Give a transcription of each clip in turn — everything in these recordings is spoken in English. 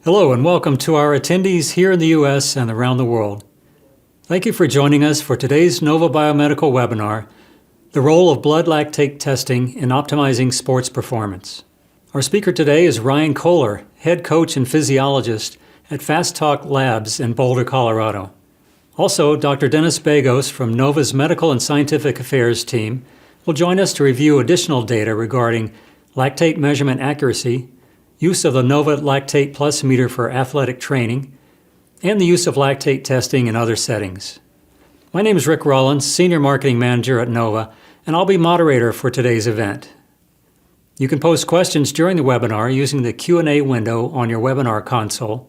Hello and welcome to our attendees here in the U.S. and around the world. Thank you for joining us for today's Nova Biomedical webinar, The Role of Blood Lactate Testing in Optimizing Sports Performance. Our speaker today is Ryan Kohler, head coach and physiologist at FastTalk Labs in Boulder, Colorado. Also, Dr. Dennis Bagos from Nova's Medical and Scientific Affairs team will join us to review additional data regarding lactate measurement accuracy, use of the Nova Lactate Plus meter for athletic training, and the use of lactate testing in other settings. My name is Rick Rollins, Senior Marketing Manager at Nova, and I'll be moderator for today's event. You can post questions during the webinar using the Q&A window on your webinar console.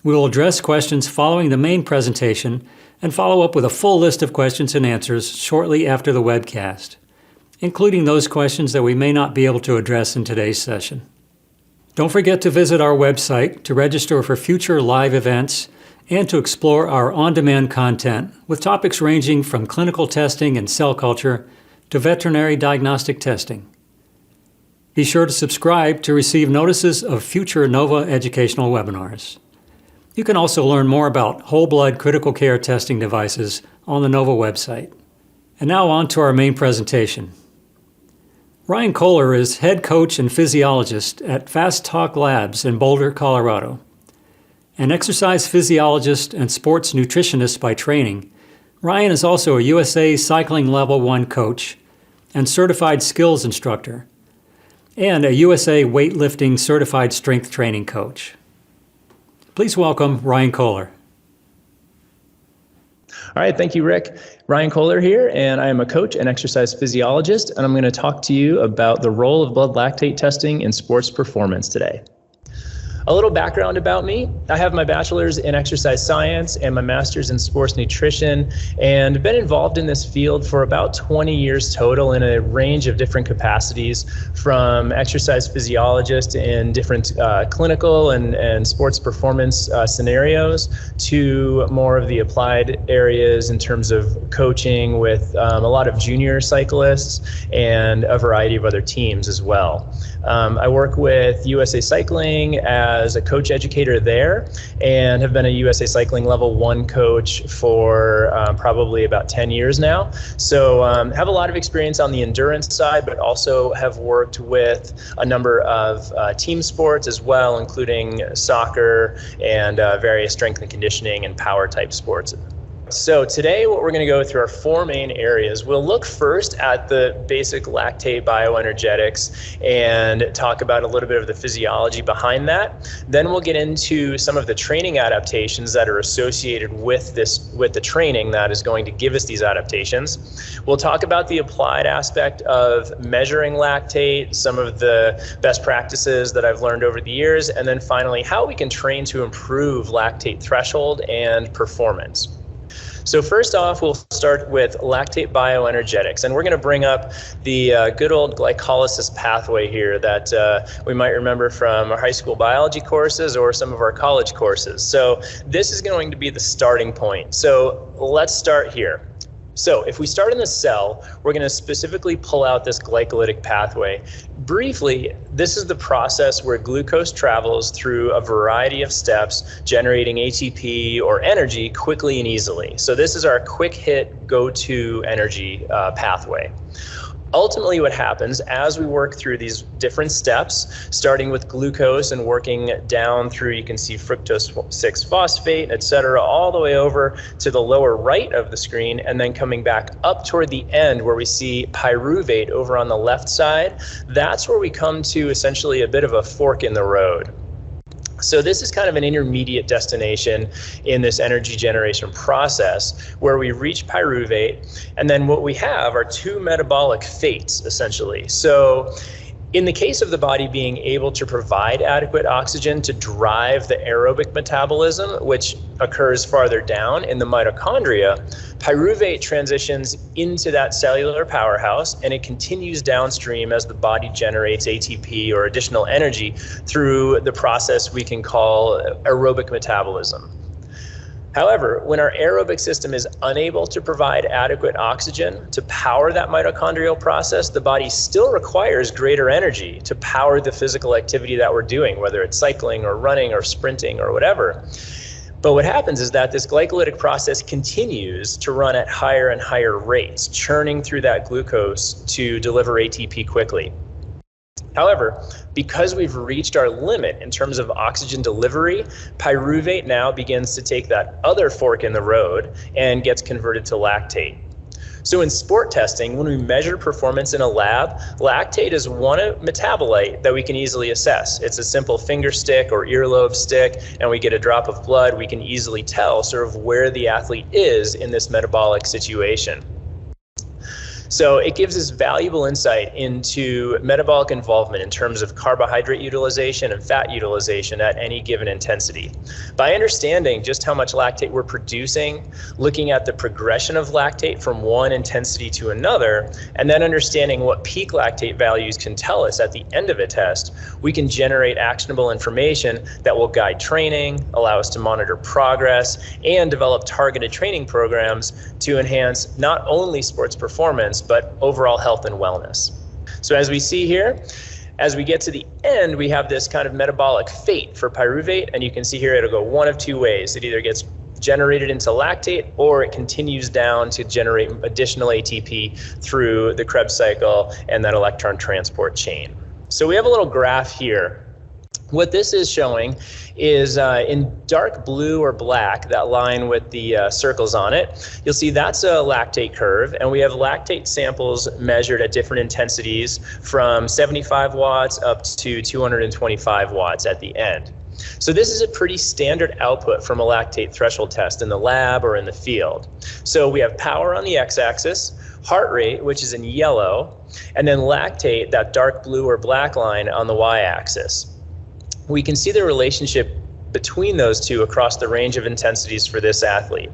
We will address questions following the main presentation and follow up with a full list of questions and answers shortly after the webcast, including those questions that we may not be able to address in today's session. Don't forget to visit our website to register for future live events and to explore our on-demand content with topics ranging from clinical testing and cell culture to veterinary diagnostic testing. Be sure to subscribe to receive notices of future Nova educational webinars. You can also learn more about whole blood critical care testing devices on the Nova website. And now on to our main presentation. Ryan Kohler is head coach and physiologist at FastTalk Labs in Boulder, Colorado. An exercise physiologist and sports nutritionist by training, Ryan is also a USA Cycling Level 1 coach and certified skills instructor, and a USA Weightlifting certified strength training coach. Please welcome Ryan Kohler. All right, thank you, Rick. Ryan Kohler here, and I am a coach and exercise physiologist, and I'm going to talk to you about the role of blood lactate testing in sports performance today. A little background about me. I have my bachelor's in exercise science and my master's in sports nutrition, and been involved in this field for about 20 years total in a range of different capacities, from exercise physiologist in different clinical and sports performance scenarios to more of the applied areas in terms of coaching with a lot of junior cyclists and a variety of other teams as well. I work with USA Cycling as a coach educator there, and have been a USA Cycling Level 1 coach for probably about 10 years now. So have a lot of experience on the endurance side, but also have worked with a number of team sports as well, including soccer and various strength and conditioning and power type sports. So today what we're going to go through are four main areas. We'll look first at the basic lactate bioenergetics and talk about a little bit of the physiology behind that. Then we'll get into some of the training adaptations that are associated with the training that is going to give us these adaptations. We'll talk about the applied aspect of measuring lactate, some of the best practices that I've learned over the years, and then finally how we can train to improve lactate threshold and performance. So first off, we'll start with lactate bioenergetics, and we're going to bring up the good old glycolysis pathway here that we might remember from our high school biology courses or some of our college courses. So this is going to be the starting point. So let's start here. So if we start in the cell, we're going to specifically pull out this glycolytic pathway. Briefly, this is the process where glucose travels through a variety of steps, generating ATP or energy quickly and easily. So this is our quick hit go-to energy pathway. Ultimately, what happens as we work through these different steps, starting with glucose and working down through, you can see fructose 6-phosphate, etc., all the way over to the lower right of the screen, and then coming back up toward the end where we see pyruvate over on the left side. That's where we come to essentially a bit of a fork in the road. So this is kind of an intermediate destination in this energy generation process where we reach pyruvate, and then what we have are two metabolic fates, essentially. So in the case of the body being able to provide adequate oxygen to drive the aerobic metabolism, which occurs farther down in the mitochondria, pyruvate transitions into that cellular powerhouse, and it continues downstream as the body generates ATP or additional energy through the process we can call aerobic metabolism. However, when our aerobic system is unable to provide adequate oxygen to power that mitochondrial process, the body still requires greater energy to power the physical activity that we're doing, whether it's cycling or running or sprinting or whatever. But what happens is that this glycolytic process continues to run at higher and higher rates, churning through that glucose to deliver ATP quickly. However, because we've reached our limit in terms of oxygen delivery, pyruvate now begins to take that other fork in the road and gets converted to lactate. So in sport testing, when we measure performance in a lab, lactate is one metabolite that we can easily assess. It's a simple finger stick or earlobe stick, and we get a drop of blood. We can easily tell sort of where the athlete is in this metabolic situation. So it gives us valuable insight into metabolic involvement in terms of carbohydrate utilization and fat utilization at any given intensity. By understanding just how much lactate we're producing, looking at the progression of lactate from one intensity to another, and then understanding what peak lactate values can tell us at the end of a test, we can generate actionable information that will guide training, allow us to monitor progress, and develop targeted training programs to enhance not only sports performance, but overall health and wellness. So as we see here, as we get to the end, we have this kind of metabolic fate for pyruvate, and you can see here it'll go one of two ways. It either gets generated into lactate or it continues down to generate additional ATP through the Krebs cycle and that electron transport chain. So we have a little graph here. What this is showing is in dark blue or black, that line with the circles on it, you'll see that's a lactate curve, and we have lactate samples measured at different intensities from 75 watts up to 225 watts at the end. So this is a pretty standard output from a lactate threshold test in the lab or in the field. So we have power on the x-axis, heart rate, which is in yellow, and then lactate, that dark blue or black line on the y-axis. We can see the relationship between those two across the range of intensities for this athlete.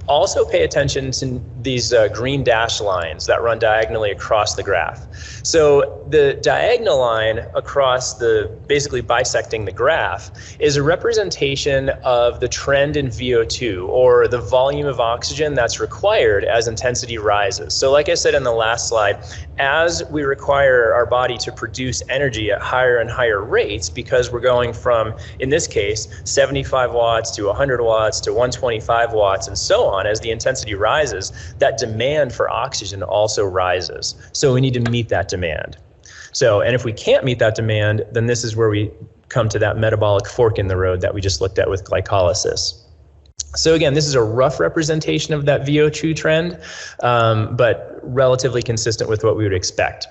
Also pay attention to these green dashed lines that run diagonally across the graph. So the diagonal line across basically bisecting the graph is a representation of the trend in VO2, or the volume of oxygen that's required as intensity rises. So like I said in the last slide, as we require our body to produce energy at higher and higher rates, because we're going from, in this case, 75 watts to 100 watts to 125 watts and so on, as the intensity rises, that demand for oxygen also rises. So we need to meet that demand. So, and if we can't meet that demand, then this is where we come to that metabolic fork in the road that we just looked at with glycolysis. So again, this is a rough representation of that VO2 trend, but relatively consistent with what we would expect.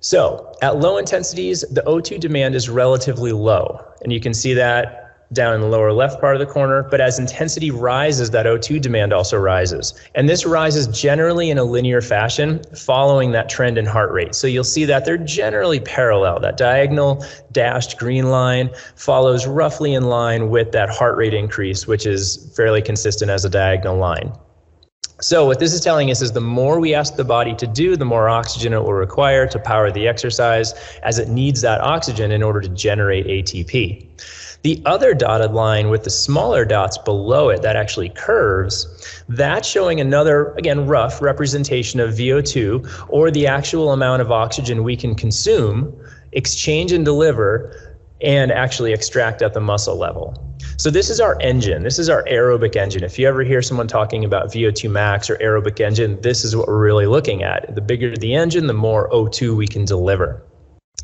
So at low intensities, the O2 demand is relatively low, and you can see that down in the lower left part of the corner, but as intensity rises, that O2 demand also rises. And this rises generally in a linear fashion following that trend in heart rate. So you'll see that they're generally parallel. That diagonal dashed green line follows roughly in line with that heart rate increase, which is fairly consistent as a diagonal line. So what this is telling us is the more we ask the body to do, the more oxygen it will require to power the exercise, as it needs that oxygen in order to generate ATP. The other dotted line with the smaller dots below it that actually curves, that's showing another, again, rough representation of VO2, or the actual amount of oxygen we can consume, exchange and deliver, and actually extract at the muscle level. So this is our engine. This is our aerobic engine. If you ever hear someone talking about VO2 max or aerobic engine, this is what we're really looking at. The bigger the engine, the more O2 we can deliver.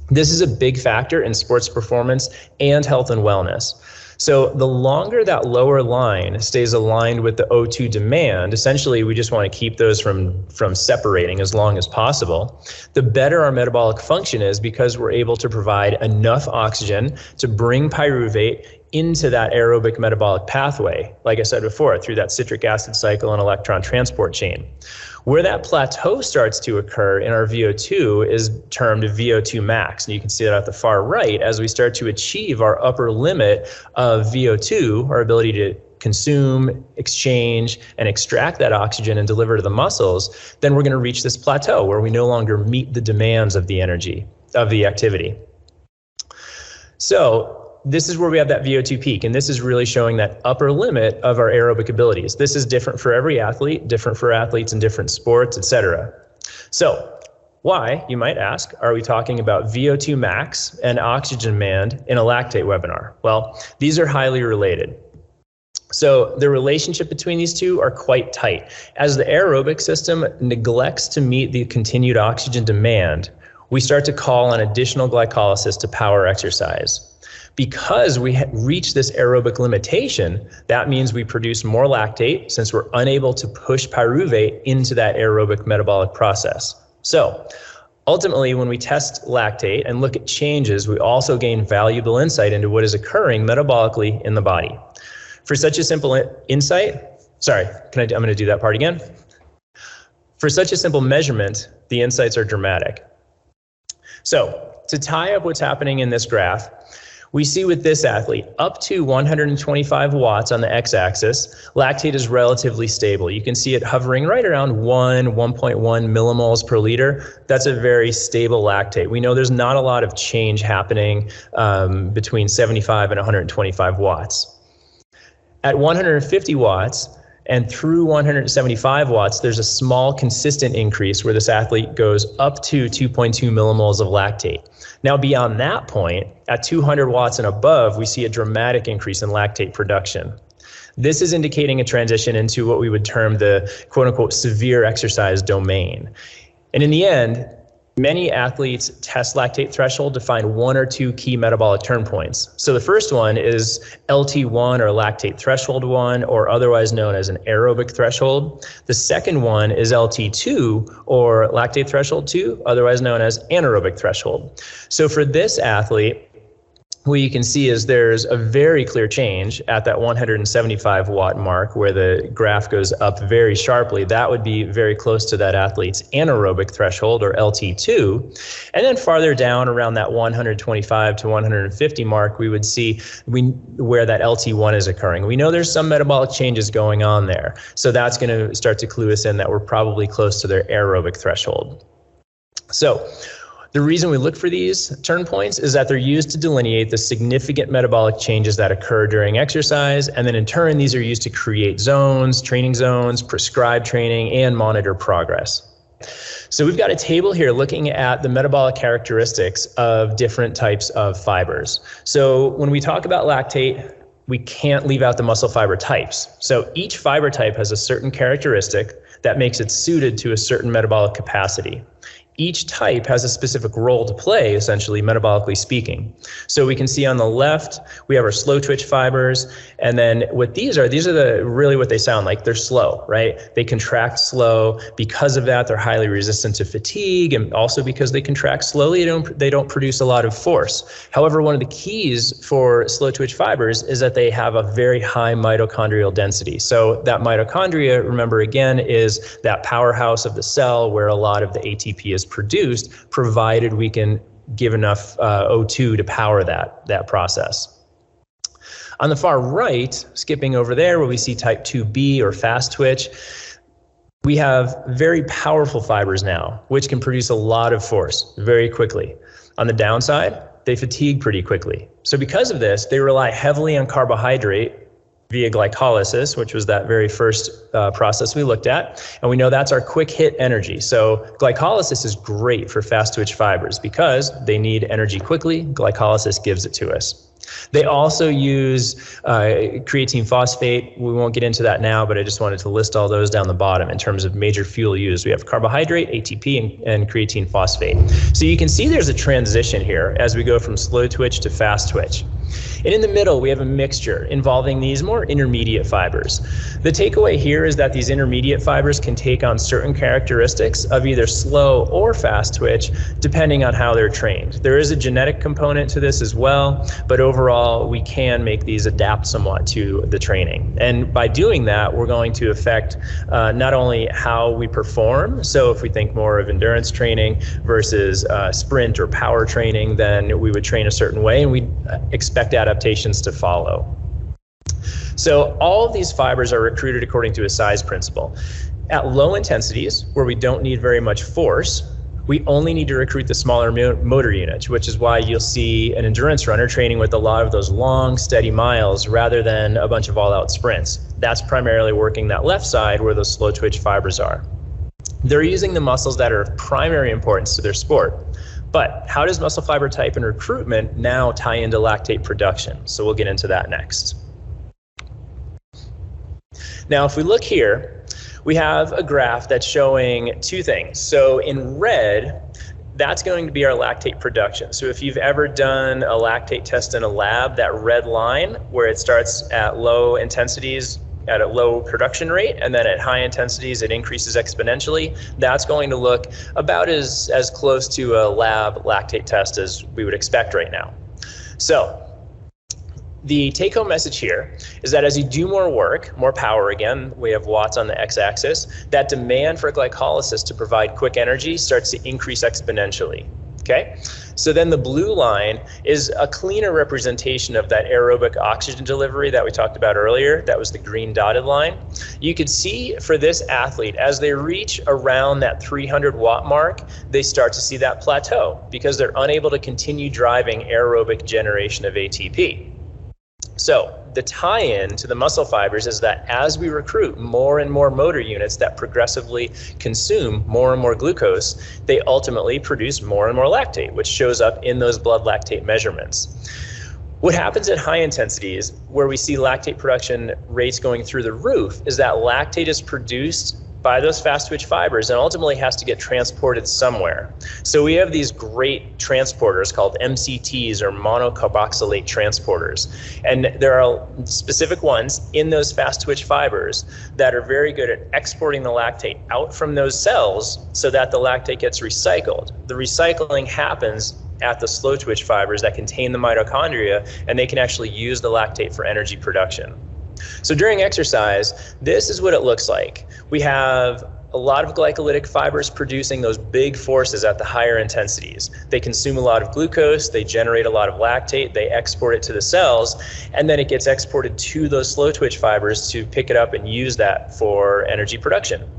This is a big factor in sports performance and health and wellness. So the longer that lower line stays aligned with the O2 demand, essentially we just want to keep those from separating as long as possible, the better our metabolic function is, because we're able to provide enough oxygen to bring pyruvate into that aerobic metabolic pathway, like I said before, through that citric acid cycle and electron transport chain. Where that plateau starts to occur in our VO2 is termed VO2 max. And you can see that at the far right, as we start to achieve our upper limit of VO2, our ability to consume, exchange, and extract that oxygen and deliver to the muscles, then we're going to reach this plateau where we no longer meet the demands of the energy, of the activity. So this is where we have that VO2 peak, and this is really showing that upper limit of our aerobic abilities. This is different for every athlete, different for athletes in different sports, etc. So why, you might ask, are we talking about VO2 max and oxygen demand in a lactate webinar? Well, these are highly related. So the relationship between these two are quite tight. As the aerobic system neglects to meet the continued oxygen demand, we start to call on additional glycolysis to power exercise. Because we reach this aerobic limitation, that means we produce more lactate since we're unable to push pyruvate into that aerobic metabolic process. So ultimately, when we test lactate and look at changes, we also gain valuable insight into what is occurring metabolically in the body. For such a simple insight, I'm going to do that part again. For such a simple measurement, the insights are dramatic. So to tie up what's happening in this graph, we see with this athlete up to 125 watts on the x-axis, lactate is relatively stable. You can see it hovering right around 1.1 millimoles per liter. That's a very stable lactate. We know there's not a lot of change happening between 75 and 125 watts. At 150 watts and through 175 watts, there's a small consistent increase where this athlete goes up to 2.2 millimoles of lactate. Now beyond that point, at 200 watts and above, we see a dramatic increase in lactate production. This is indicating a transition into what we would term the quote unquote severe exercise domain. And in the end, many athletes test lactate threshold to find one or two key metabolic turn points. So the first one is LT1 or lactate threshold 1, or otherwise known as an aerobic threshold. The second one is LT2 or lactate threshold 2, otherwise known as anaerobic threshold. So for this athlete, what you can see is there's a very clear change at that 175 watt mark where the graph goes up very sharply. That would be very close to that athlete's anaerobic threshold or LT2. And then farther down around that 125 to 150 mark, we would see where that LT1 is occurring. We know there's some metabolic changes going on there. So that's going to start to clue us in that we're probably close to their aerobic threshold. So the reason we look for these turn points is that they're used to delineate the significant metabolic changes that occur during exercise, and then in turn, these are used to create zones, training zones, prescribe training, and monitor progress. So we've got a table here looking at the metabolic characteristics of different types of fibers. So when we talk about lactate, we can't leave out the muscle fiber types. So each fiber type has a certain characteristic that makes it suited to a certain metabolic capacity. Each type has a specific role to play, essentially, metabolically speaking. So we can see on the left, we have our slow twitch fibers. And then what these are really what they sound like. They're slow, right? They contract slow. Because of that, they're highly resistant to fatigue. And also because they contract slowly, they don't produce a lot of force. However, one of the keys for slow twitch fibers is that they have a very high mitochondrial density. So that mitochondria, remember again, is that powerhouse of the cell where a lot of the ATP is produced, provided we can give enough O2 to power that process. On the far right, skipping over there where we see type 2B or fast twitch, we have very powerful fibers now, which can produce a lot of force very quickly. On the downside, they fatigue pretty quickly. So because of this, they rely heavily on carbohydrate via glycolysis, which was that very first process we looked at. And we know that's our quick hit energy. So glycolysis is great for fast twitch fibers because they need energy quickly. Glycolysis gives it to us. They also use creatine phosphate. We won't get into that now, but I just wanted to list all those down the bottom in terms of major fuel used. We have carbohydrate, ATP, and creatine phosphate. So you can see there's a transition here as we go from slow twitch to fast twitch. And in the middle, we have a mixture involving these more intermediate fibers. The takeaway here is that these intermediate fibers can take on certain characteristics of either slow or fast twitch, depending on how they're trained. There is a genetic component to this as well, but overall, we can make these adapt somewhat to the training. And by doing that, we're going to affect not only how we perform. So if we think more of endurance training versus sprint or power training, then we would train a certain way and we'd expect adaptations to follow. So all of these fibers are recruited according to a size principle. At low intensities, where we don't need very much force, We only need to recruit the smaller motor units, which is why you'll see an endurance runner training with a lot of those long, steady miles rather than a bunch of all-out sprints. That's primarily working that left side where those slow twitch fibers are. They're using the muscles that are of primary importance to their sport. But how does muscle fiber type and recruitment now tie into lactate production? So we'll get into that next. Now, if we look here, we have a graph that's showing two things. So in red, that's going to be our lactate production. So if you've ever done a lactate test in a lab, that red line where it starts at low intensities at a low production rate, and then at high intensities it increases exponentially, that's going to look about as close to a lab lactate test as we would expect right now. So the take-home message here is that as you do more work, more power again, we have watts on the x-axis, that demand for glycolysis to provide quick energy starts to increase exponentially, okay? So then the blue line is a cleaner representation of that aerobic oxygen delivery that we talked about earlier. That was the green dotted line. You could see for this athlete, as they reach around that 300 watt mark, they start to see that plateau because they're unable to continue driving aerobic generation of ATP. So the tie-in to the muscle fibers is that as we recruit more and more motor units that progressively consume more and more glucose, they ultimately produce more and more lactate, which shows up in those blood lactate measurements. What happens at high intensities, where we see lactate production rates going through the roof, is that lactate is produced by those fast twitch fibers and ultimately has to get transported somewhere. So we have these great transporters called MCTs, or monocarboxylate transporters. And there are specific ones in those fast twitch fibers that are very good at exporting the lactate out from those cells so that the lactate gets recycled. The recycling happens at the slow twitch fibers that contain the mitochondria, and they can actually use the lactate for energy production. So during exercise, this is what it looks like. We have a lot of glycolytic fibers producing those big forces at the higher intensities. They consume a lot of glucose, they generate a lot of lactate, they export it to the cells, and then it gets exported to those slow twitch fibers to pick it up and use that for energy production.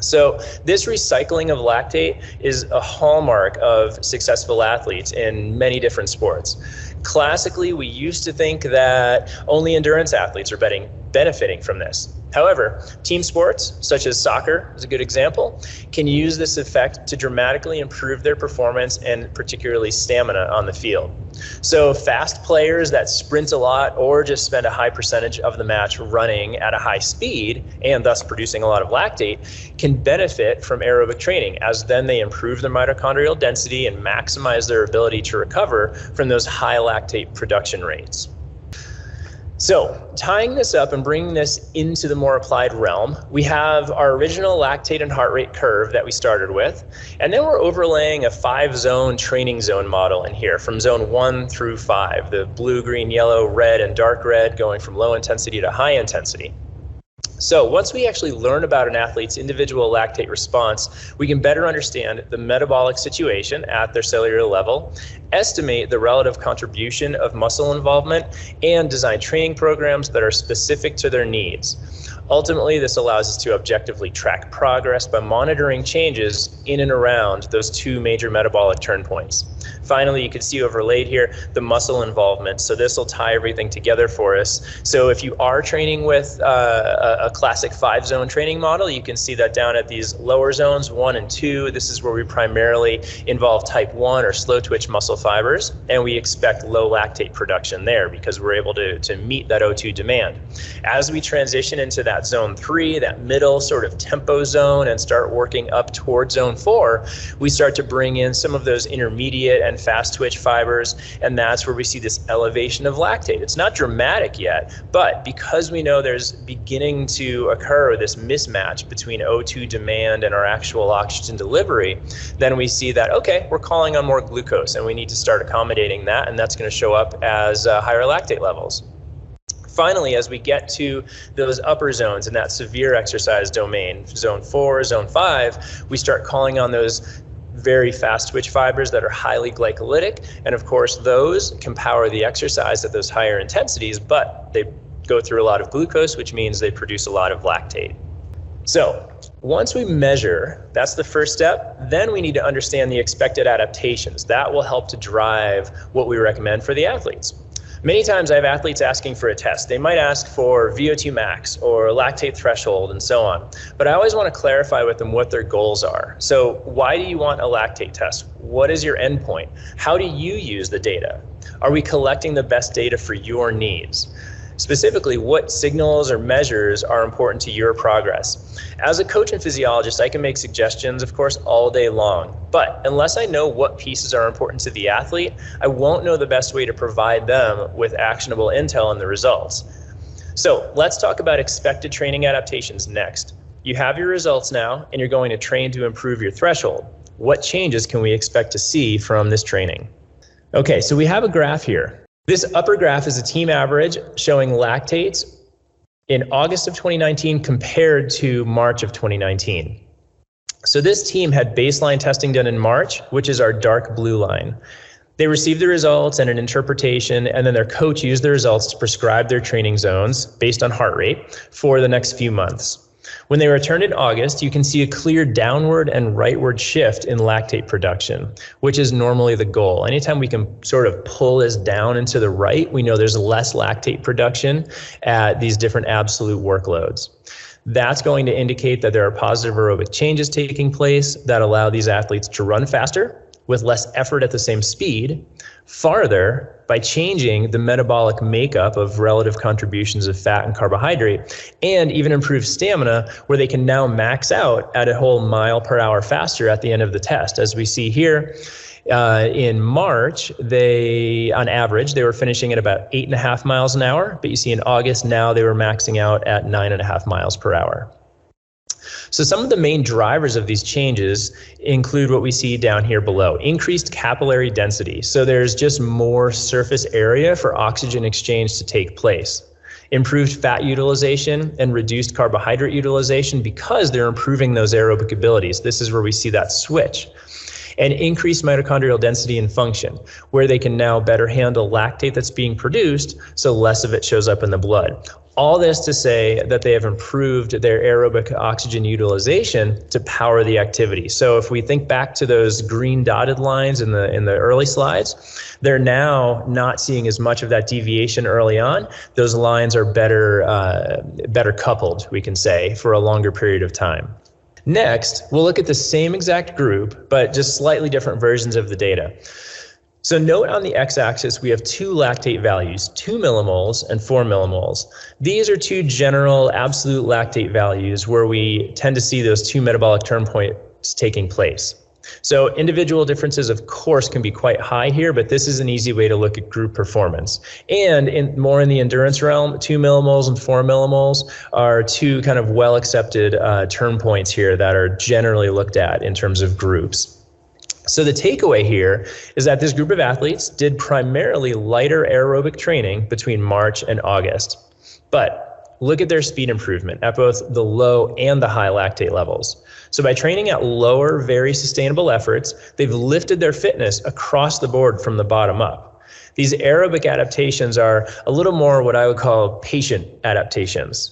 So this recycling of lactate is a hallmark of successful athletes in many different sports. Classically, we used to think that only endurance athletes are benefiting from this. However, team sports, such as soccer is a good example, can use this effect to dramatically improve their performance and particularly stamina on the field. So fast players that sprint a lot or just spend a high percentage of the match running at a high speed and thus producing a lot of lactate can benefit from aerobic training, as then they improve their mitochondrial density and maximize their ability to recover from those high lactate production rates. So tying this up and bringing this into the more applied realm, we have our original lactate and heart rate curve that we started with, and then we're overlaying a 5-zone training zone model in here from zone 1 through 5, the blue, green, yellow, red, and dark red going from low intensity to high intensity. So once we actually learn about an athlete's individual lactate response, we can better understand the metabolic situation at their cellular level, estimate the relative contribution of muscle involvement, and design training programs that are specific to their needs. Ultimately, this allows us to objectively track progress by monitoring changes in and around those two major metabolic turn points. Finally, you can see overlaid here the muscle involvement. So this will tie everything together for us. So if you are training with a classic 5-zone training model, you can see that down at these lower zones, 1 and 2, this is where we primarily involve type 1 or slow twitch muscle fibers, and we expect low lactate production there because we're able to meet that O2 demand. As we transition into that zone 3, that middle sort of tempo zone, and start working up towards zone 4, we start to bring in some of those intermediate and fast twitch fibers, and that's where we see this elevation of lactate. It's not dramatic yet, but because we know there's beginning to occur this mismatch between O2 demand and our actual oxygen delivery, then we see that, okay, we're calling on more glucose and we need to start accommodating that, and that's going to show up as higher lactate levels. Finally, as we get to those upper zones in that severe exercise domain, zone 4, zone 5, we start calling on those very fast twitch fibers that are highly glycolytic, and of course those can power the exercise at those higher intensities, but they go through a lot of glucose, which means they produce a lot of lactate. So once we measure, that's the first step, then we need to understand the expected adaptations. That will help to drive what we recommend for the athletes. Many times I have athletes asking for a test. They might ask for VO2 max or lactate threshold and so on. But I always want to clarify with them what their goals are. So why do you want a lactate test? What is your endpoint? How do you use the data? Are we collecting the best data for your needs? Specifically, what signals or measures are important to your progress? As a coach and physiologist, I can make suggestions, of course, all day long. But unless I know what pieces are important to the athlete, I won't know the best way to provide them with actionable intel and the results. So let's talk about expected training adaptations next. You have your results now, and you're going to train to improve your threshold. What changes can we expect to see from this training? Okay, so we have a graph here. This upper graph is a team average showing lactates in August of 2019 compared to March of 2019. So this team had baseline testing done in March, which is our dark blue line. They received the results and an interpretation, and then their coach used the results to prescribe their training zones based on heart rate for the next few months. When they returned in August, you can see a clear downward and rightward shift in lactate production, which is normally the goal. Anytime we can sort of pull this down and to the right, we know there's less lactate production at these different absolute workloads. That's going to indicate that there are positive aerobic changes taking place that allow these athletes to run faster with less effort at the same speed, farther by changing the metabolic makeup of relative contributions of fat and carbohydrate, and even improve stamina where they can now max out at a whole mile per hour faster at the end of the test. As we see here, in March, on average, they were finishing at about 8.5 miles an hour, but you see in August now they were maxing out at 9.5 miles per hour. So some of the main drivers of these changes include what we see down here below: increased capillary density. So there's just more surface area for oxygen exchange to take place. Improved fat utilization and reduced carbohydrate utilization because they're improving those aerobic abilities. This is where we see that switch. And increased mitochondrial density and function, where they can now better handle lactate that's being produced, so less of it shows up in the blood. All this to say that they have improved their aerobic oxygen utilization to power the activity. So if we think back to those green dotted lines in the early slides, they're now not seeing as much of that deviation early on. Those lines are better coupled, we can say, for a longer period of time. Next, we'll look at the same exact group, but just slightly different versions of the data. So note on the x-axis, we have two lactate values, 2 millimoles and 4 millimoles. These are two general absolute lactate values where we tend to see those two metabolic turn points taking place. So individual differences, of course, can be quite high here, but this is an easy way to look at group performance. And more in the endurance realm, 2 millimoles and 4 millimoles are two kind of well-accepted turn points here that are generally looked at in terms of groups. So the takeaway here is that this group of athletes did primarily lighter aerobic training between March and August. But look at their speed improvement at both the low and the high lactate levels. So by training at lower, very sustainable efforts, they've lifted their fitness across the board from the bottom up. These aerobic adaptations are a little more what I would call patient adaptations.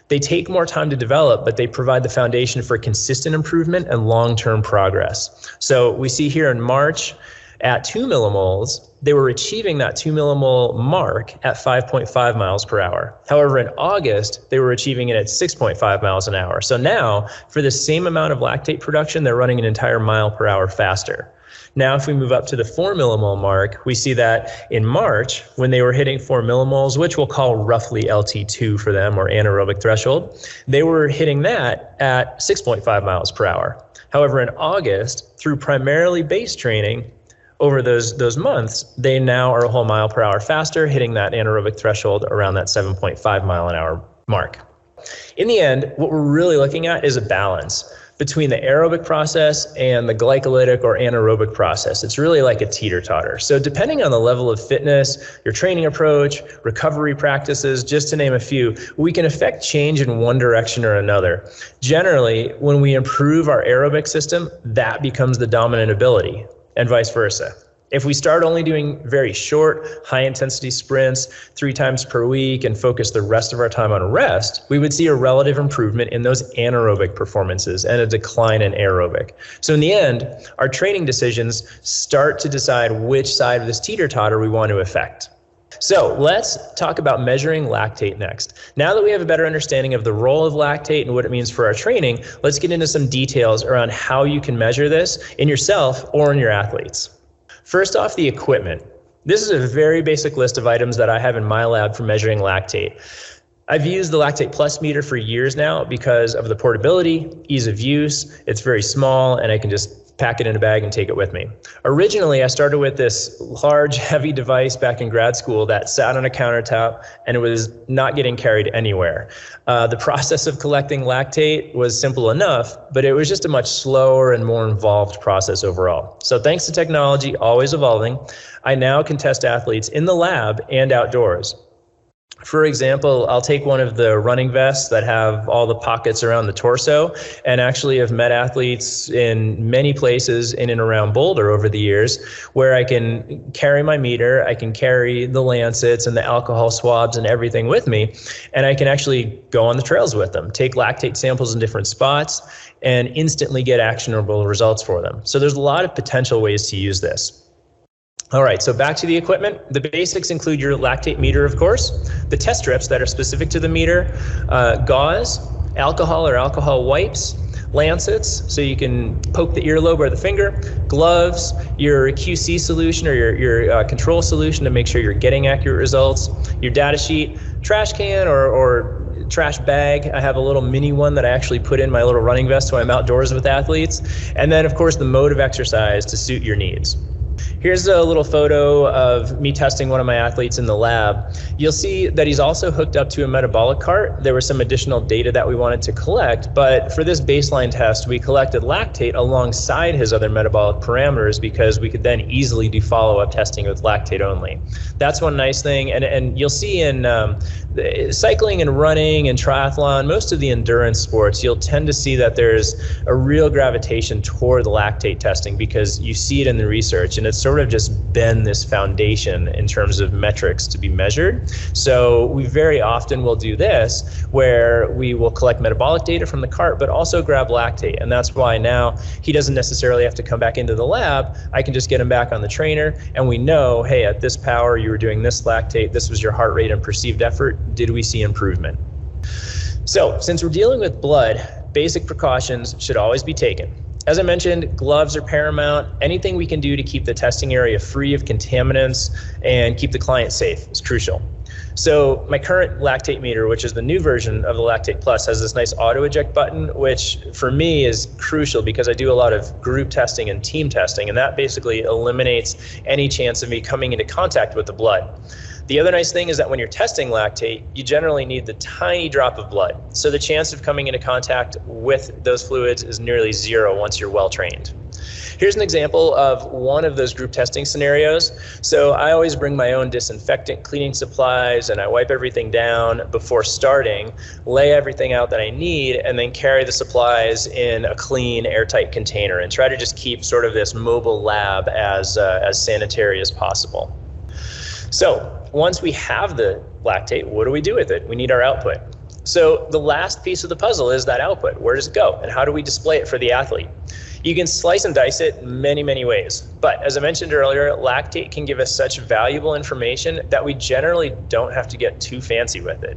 They take more time to develop, but they provide the foundation for consistent improvement and long-term progress. So we see here in March at 2 millimoles, they were achieving that 2 millimole mark at 5.5 miles per hour. However, in August, they were achieving it at 6.5 miles an hour. So now, for the same amount of lactate production, they're running an entire mile per hour faster. Now, if we move up to the 4 millimole mark, we see that in March, when they were hitting 4 millimoles, which we'll call roughly LT2 for them, or anaerobic threshold, they were hitting that at 6.5 miles per hour. However, in August, through primarily base training, over those months, they now are a whole mile per hour faster, hitting that anaerobic threshold around that 7.5 mile an hour mark. In the end, what we're really looking at is a balance between the aerobic process and the glycolytic or anaerobic process. It's really like a teeter-totter. So depending on the level of fitness, your training approach, recovery practices, just to name a few, we can affect change in one direction or another. Generally, when we improve our aerobic system, that becomes the dominant ability, and vice versa. If we start only doing very short, high-intensity sprints 3 times per week and focus the rest of our time on rest, we would see a relative improvement in those anaerobic performances and a decline in aerobic. So in the end, our training decisions start to decide which side of this teeter-totter we want to affect. So let's talk about measuring lactate next. Now that we have a better understanding of the role of lactate and what it means for our training, let's get into some details around how you can measure this in yourself or in your athletes. First off, the equipment. This is a very basic list of items that I have in my lab for measuring lactate. I've used the Lactate Plus meter for years now because of the portability, ease of use. It's very small and I can just pack it in a bag and take it with me. Originally, I started with this large, heavy device back in grad school that sat on a countertop and it was not getting carried anywhere. The process of collecting lactate was simple enough, but it was just a much slower and more involved process overall. So thanks to technology always evolving, I now can test athletes in the lab and outdoors. For example, I'll take one of the running vests that have all the pockets around the torso, and actually have met athletes in many places in and around Boulder over the years where I can carry my meter, I can carry the lancets and the alcohol swabs and everything with me, and I can actually go on the trails with them, take lactate samples in different spots, and instantly get actionable results for them. So there's a lot of potential ways to use this. All right, so back to the equipment. The basics include your lactate meter, of course, the test strips that are specific to the meter, gauze, alcohol or alcohol wipes, lancets, so you can poke the earlobe or the finger, gloves, your QC solution or your control solution to make sure you're getting accurate results, your data sheet, trash can or trash bag. I have a little mini one that I actually put in my little running vest when I'm outdoors with athletes, and then, of course, the mode of exercise to suit your needs. Here's a little photo of me testing one of my athletes in the lab. You'll see that he's also hooked up to a metabolic cart. There was some additional data that we wanted to collect, but for this baseline test, we collected lactate alongside his other metabolic parameters because we could then easily do follow-up testing with lactate only. That's one nice thing, and you'll see in cycling and running and triathlon, most of the endurance sports, you'll tend to see that there's a real gravitation toward lactate testing because you see it in the research, and it's sort of just been this foundation in terms of metrics to be measured. So we very often will do this where we will collect metabolic data from the cart, but also grab lactate. And that's why now he doesn't necessarily have to come back into the lab. I can just get him back on the trainer and we know, hey, at this power, you were doing this lactate, this was your heart rate and perceived effort. Did we see improvement? So since we're dealing with blood, basic precautions should always be taken. As I mentioned, gloves are paramount. Anything we can do to keep the testing area free of contaminants and keep the client safe is crucial. So my current lactate meter, which is the new version of the Lactate Plus, has this nice auto eject button, which for me is crucial because I do a lot of group testing and team testing, and that basically eliminates any chance of me coming into contact with the blood. The other nice thing is that when you're testing lactate, you generally need the tiny drop of blood. So the chance of coming into contact with those fluids is nearly zero once you're well trained. Here's an example of one of those group testing scenarios. So I always bring my own disinfectant cleaning supplies and I wipe everything down before starting, lay everything out that I need, and then carry the supplies in a clean, airtight container and try to just keep sort of this mobile lab as sanitary as possible. So once we have the lactate, what do we do with it? We need our output. So the last piece of the puzzle is that output. Where does it go? And how do we display it for the athlete? You can slice and dice it many, many ways. But as I mentioned earlier, lactate can give us such valuable information that we generally don't have to get too fancy with it.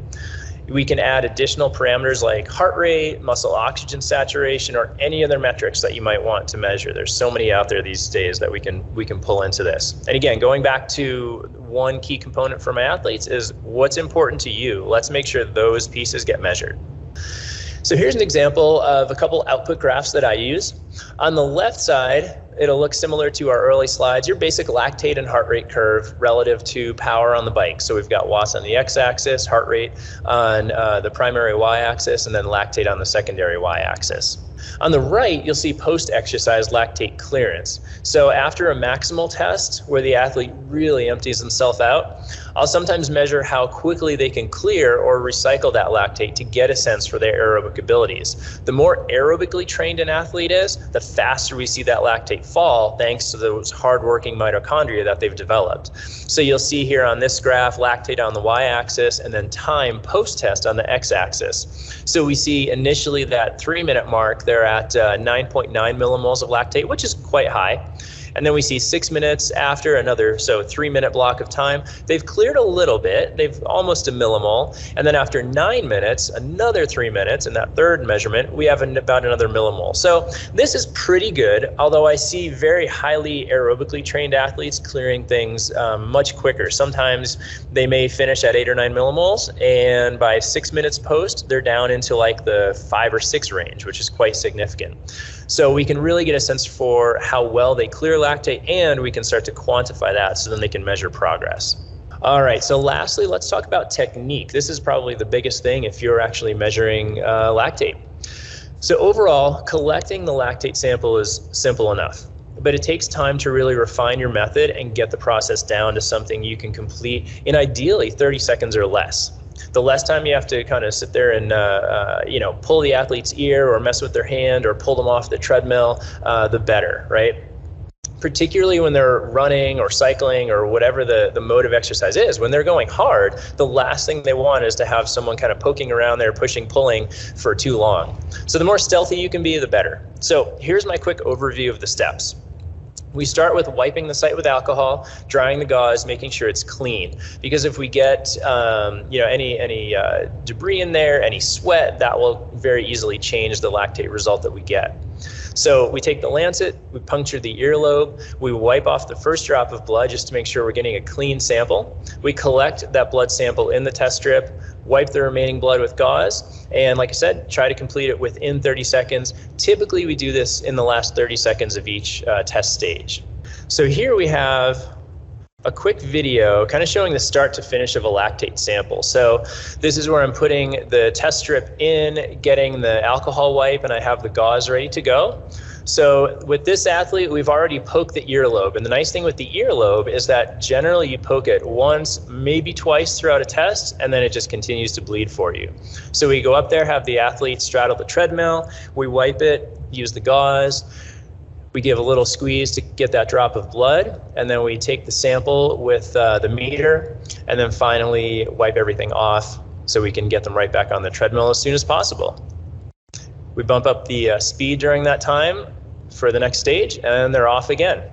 We can add additional parameters like heart rate, muscle oxygen saturation, or any other metrics that you might want to measure. There's so many out there these days that we can pull into this. And again, going back to one key component for my athletes is what's important to you. Let's make sure those pieces get measured. So here's an example of a couple output graphs that I use. On the left side, it'll look similar to our early slides, your basic lactate and heart rate curve relative to power on the bike. So we've got watts on the x-axis, heart rate on the primary y-axis, and then lactate on the secondary y-axis. On the right, you'll see post-exercise lactate clearance. So after a maximal test where the athlete really empties themselves out, I'll sometimes measure how quickly they can clear or recycle that lactate to get a sense for their aerobic abilities. The more aerobically trained an athlete is, the faster we see that lactate fall thanks to those hardworking mitochondria that they've developed. So you'll see here on this graph, lactate on the y-axis and then time post-test on the x-axis. So we see initially that 3-minute mark, they're at 9.9 millimoles of lactate, which is quite high. And then we see 6 minutes after another, so 3-minute block of time, they've cleared a little bit, they've almost a millimole. And then after 9 minutes, another 3 minutes, in that third measurement, we have about another millimole. So this is pretty good, although I see very highly aerobically trained athletes clearing things much quicker. Sometimes they may finish at 8 or 9 millimoles, and by 6 minutes post, they're down into like the 5 or 6 range, which is quite significant. So we can really get a sense for how well they clear lactate, and we can start to quantify that so then they can measure progress. All right, so lastly, let's talk about technique. This is probably the biggest thing if you're actually measuring lactate. So overall, collecting the lactate sample is simple enough, but it takes time to really refine your method and get the process down to something you can complete in ideally 30 seconds or less. The less time you have to kind of sit there and pull the athlete's ear or mess with their hand or pull them off the treadmill, the better, right? Particularly when they're running or cycling or whatever the mode of exercise is. When they're going hard, the last thing they want is to have someone kind of poking around there, pushing, pulling for too long. So the more stealthy you can be, the better. So here's my quick overview of the steps. We start with wiping the site with alcohol, drying the gauze, making sure it's clean. Because if we get any debris in there, any sweat, that will very easily change the lactate result that we get. So we take the lancet, we puncture the earlobe, we wipe off the first drop of blood just to make sure we're getting a clean sample. We collect that blood sample in the test strip, wipe the remaining blood with gauze, and like I said, try to complete it within 30 seconds. Typically, we do this in the last 30 seconds of each test stage. So here we have a quick video kind of showing the start to finish of a lactate sample. So this is where I'm putting the test strip in, getting the alcohol wipe, and I have the gauze ready to go. So with this athlete, we've already poked the earlobe. And the nice thing with the earlobe is that generally you poke it once, maybe twice throughout a test, and then it just continues to bleed for you. So we go up there, have the athlete straddle the treadmill, we wipe it, use the gauze, we give a little squeeze to get that drop of blood, and then we take the sample with the meter, and then finally wipe everything off so we can get them right back on the treadmill as soon as possible. We bump up the speed during that time for the next stage, and they're off again.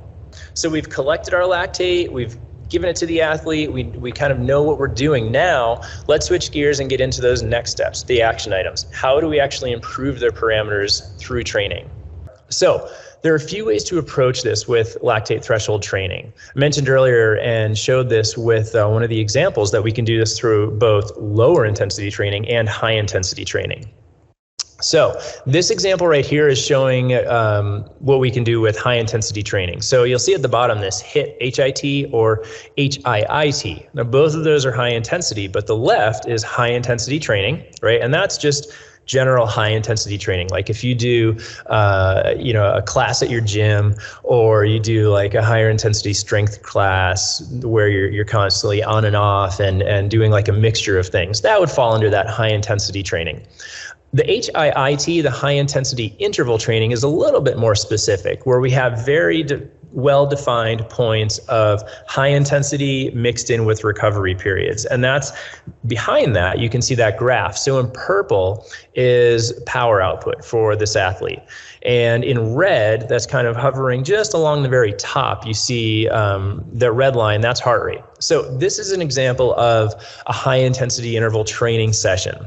So we've collected our lactate, we've given it to the athlete, we kind of know what we're doing now. Let's switch gears and get into those next steps, the action items. How do we actually improve their parameters through training? So there are a few ways to approach this with lactate threshold training. I mentioned earlier and showed this with one of the examples that we can do this through both lower intensity training and high intensity training. So this example right here is showing what we can do with high intensity training. So you'll see at the bottom this HIT, H-I-T, or H-I-I-T. Now both of those are high intensity, but the left is high intensity training, right? And that's just general high intensity training. Like if you do, a class at your gym, or you do like a higher intensity strength class where you're constantly on and off and doing like a mixture of things, that would fall under that high intensity training. The HIIT, the high intensity interval training, is a little bit more specific, where we have very well-defined points of high intensity mixed in with recovery periods. And that's behind that, you can see that graph. So in purple is power output for this athlete. And in red, that's kind of hovering just along the very top. You see the red line, that's heart rate. So this is an example of a high intensity interval training session.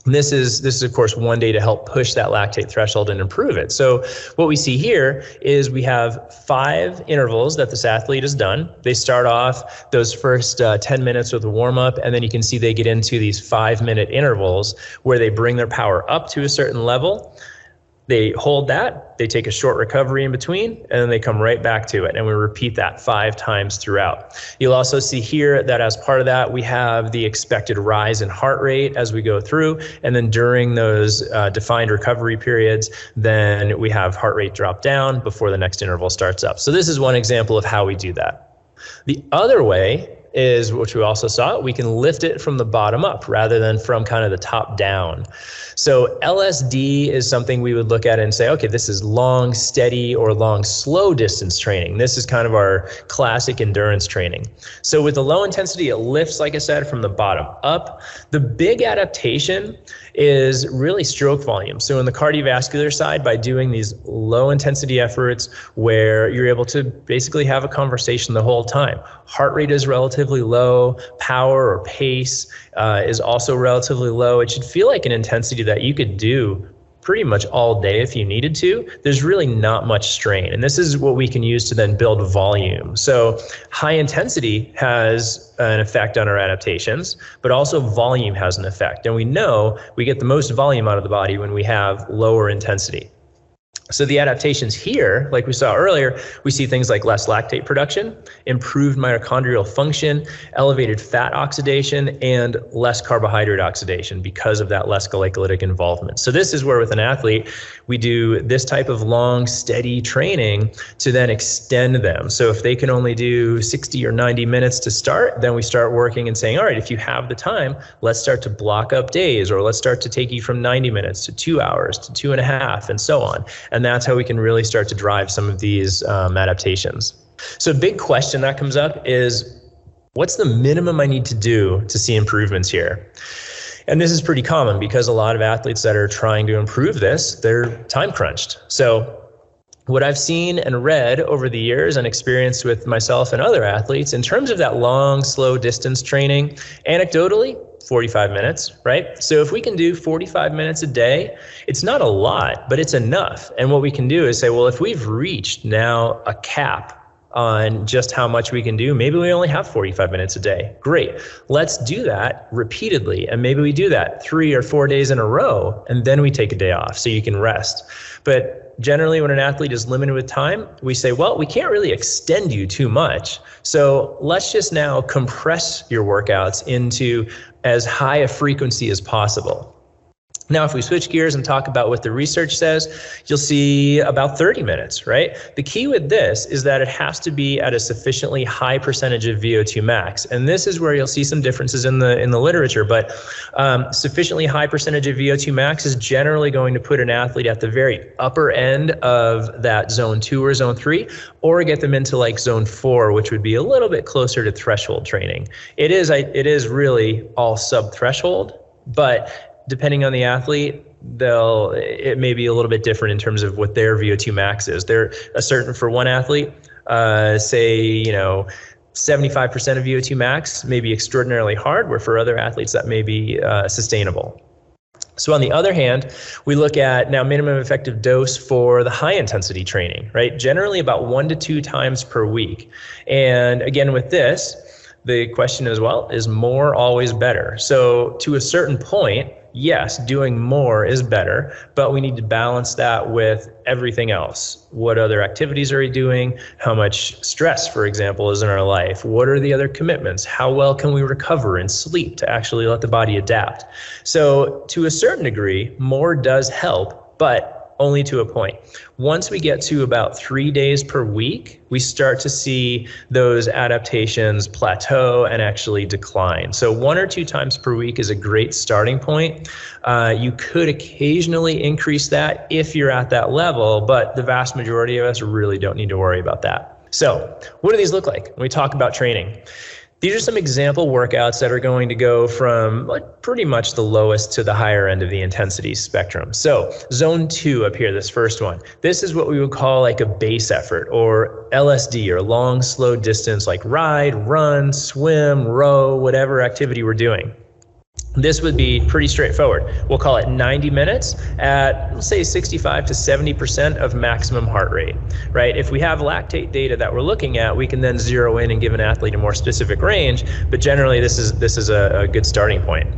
This is of course one day to help push that lactate threshold and improve it. So what we see here is we have 5 intervals that this athlete has done. They start off those first 10 minutes with a warm up, and then you can see they get into these 5-minute intervals where they bring their power up to a certain level. They hold that, they take a short recovery in between, and then they come right back to it. And we repeat that 5 times throughout. You'll also see here that as part of that, we have the expected rise in heart rate as we go through. And then during those defined recovery periods, then we have heart rate drop down before the next interval starts up. So this is one example of how we do that. The other way is, which we also saw, we can lift it from the bottom up rather than from kind of the top down. So LSD is something we would look at and say, okay, this is long, steady, or long, slow distance training. This is kind of our classic endurance training. So with the low intensity, it lifts, like I said, from the bottom up. The big adaptation is really stroke volume. So on the cardiovascular side, by doing these low intensity efforts where you're able to basically have a conversation the whole time. Heart rate is relatively low, power or pace is also relatively low. It should feel like an intensity that you could do pretty much all day if you needed to. There's really not much strain. And this is what we can use to then build volume. So high intensity has an effect on our adaptations, but also volume has an effect. And we know we get the most volume out of the body when we have lower intensity. So the adaptations here, like we saw earlier, we see things like less lactate production, improved mitochondrial function, elevated fat oxidation, and less carbohydrate oxidation because of that less glycolytic involvement. So this is where with an athlete, we do this type of long, steady training to then extend them. So if they can only do 60 or 90 minutes to start, then we start working and saying, all right, if you have the time, let's start to block up days, or let's start to take you from 90 minutes to 2 hours to 2.5 and so on. And that's how we can really start to drive some of these adaptations. So a big question that comes up is, what's the minimum I need to do to see improvements here? And this is pretty common because a lot of athletes that are trying to improve this, they're time crunched. So what I've seen and read over the years and experienced with myself and other athletes in terms of that long, slow distance training, anecdotally, 45 minutes, right? So if we can do 45 minutes a day, it's not a lot, but it's enough. And what we can do is say, well, if we've reached now a cap on just how much we can do, maybe we only have 45 minutes a day. Great. Let's do that repeatedly. And maybe we do that 3 or 4 days in a row, and then we take a day off so you can rest. But generally, when an athlete is limited with time, we say, well, we can't really extend you too much. So let's just now compress your workouts into as high a frequency as possible. Now, if we switch gears and talk about what the research says, you'll see about 30 minutes, right? The key with this is that it has to be at a sufficiently high percentage of VO2 max. And this is where you'll see some differences in the literature, but sufficiently high percentage of VO2 max is generally going to put an athlete at the very upper end of that zone 2 or zone 3, or get them into like zone 4, which would be a little bit closer to threshold training. It is really all sub-threshold, but depending on the athlete, it may be a little bit different in terms of what their VO2 max is. They're a certain, for one athlete, say, 75% of VO2 max may be extraordinarily hard, where for other athletes that may be sustainable. So on the other hand, we look at now minimum effective dose for the high intensity training, right? Generally about 1 to 2 times per week. And again, with this, the question as well, is more always better? So to a certain point, yes, doing more is better, but we need to balance that with everything else. What other activities are we doing? How much stress, for example, is in our life? What are the other commitments? How well can we recover and sleep to actually let the body adapt? So to a certain degree, more does help, but only to a point. Once we get to about 3 days per week, we start to see those adaptations plateau and actually decline. So 1 or 2 times per week is a great starting point. You could occasionally increase that if you're at that level, but the vast majority of us really don't need to worry about that. So what do these look like when we talk about training? These are some example workouts that are going to go from pretty much the lowest to the higher end of the intensity spectrum. So zone 2 up here, this first one, this is what we would call like a base effort, or LSD, or long, slow distance, like ride, run, swim, row, whatever activity we're doing. This would be pretty straightforward. We'll call it 90 minutes at, let's say, 65 to 70% of maximum heart rate, right? If we have lactate data that we're looking at, we can then zero in and give an athlete a more specific range, but generally this is a good starting point.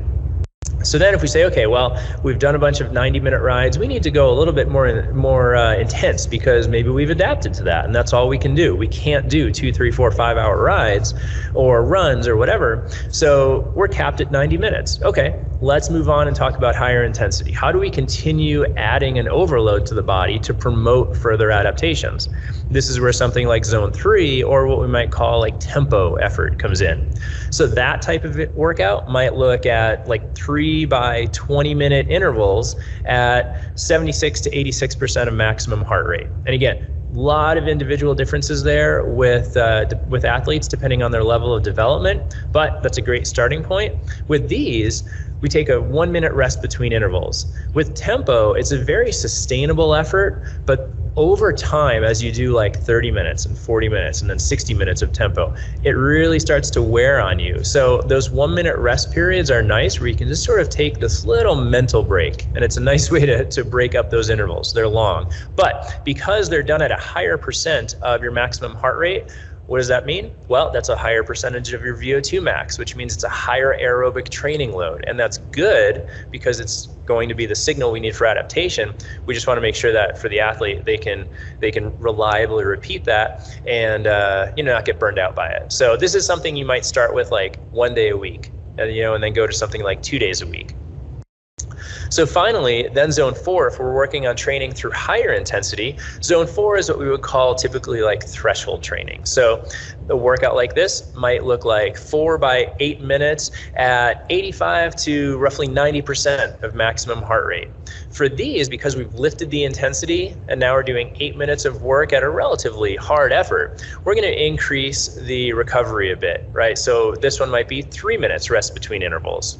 So then if we say, okay, well, we've done a bunch of 90-minute rides, we need to go a little bit more intense because maybe we've adapted to that and that's all we can do. We can't do 2, 3, 4, 5-hour rides or runs or whatever. So we're capped at 90 minutes. Okay, let's move on and talk about higher intensity. How do we continue adding an overload to the body to promote further adaptations? This is where something like zone 3 or what we might call like tempo effort comes in. So that type of workout might look at like 3 by 20-minute intervals at 76 to 86% of maximum heart rate. And again, a lot of individual differences there with athletes depending on their level of development, but that's a great starting point. With these, we take a 1-minute rest between intervals. With tempo, it's a very sustainable effort, but over time, as you do like 30 minutes and 40 minutes and then 60 minutes of tempo, it really starts to wear on you. So those 1-minute rest periods are nice where you can just sort of take this little mental break. And it's a nice way to break up those intervals. They're long. But because they're done at a higher percent of your maximum heart rate, what does that mean? Well, that's a higher percentage of your VO2 max, which means it's a higher aerobic training load. And that's good because it's going to be the signal we need for adaptation. We just want to make sure that for the athlete, they can reliably repeat that and not get burned out by it. So this is something you might start with like 1 day a week, and then go to something like 2 days a week. So finally, then zone 4, if we're working on training through higher intensity, zone 4 is what we would call typically like threshold training. So a workout like this might look like 4 by 8 minutes at 85 to roughly 90% of maximum heart rate. For these, because we've lifted the intensity and now we're doing 8 minutes of work at a relatively hard effort, we're going to increase the recovery a bit, right? So this one might be 3 minutes rest between intervals.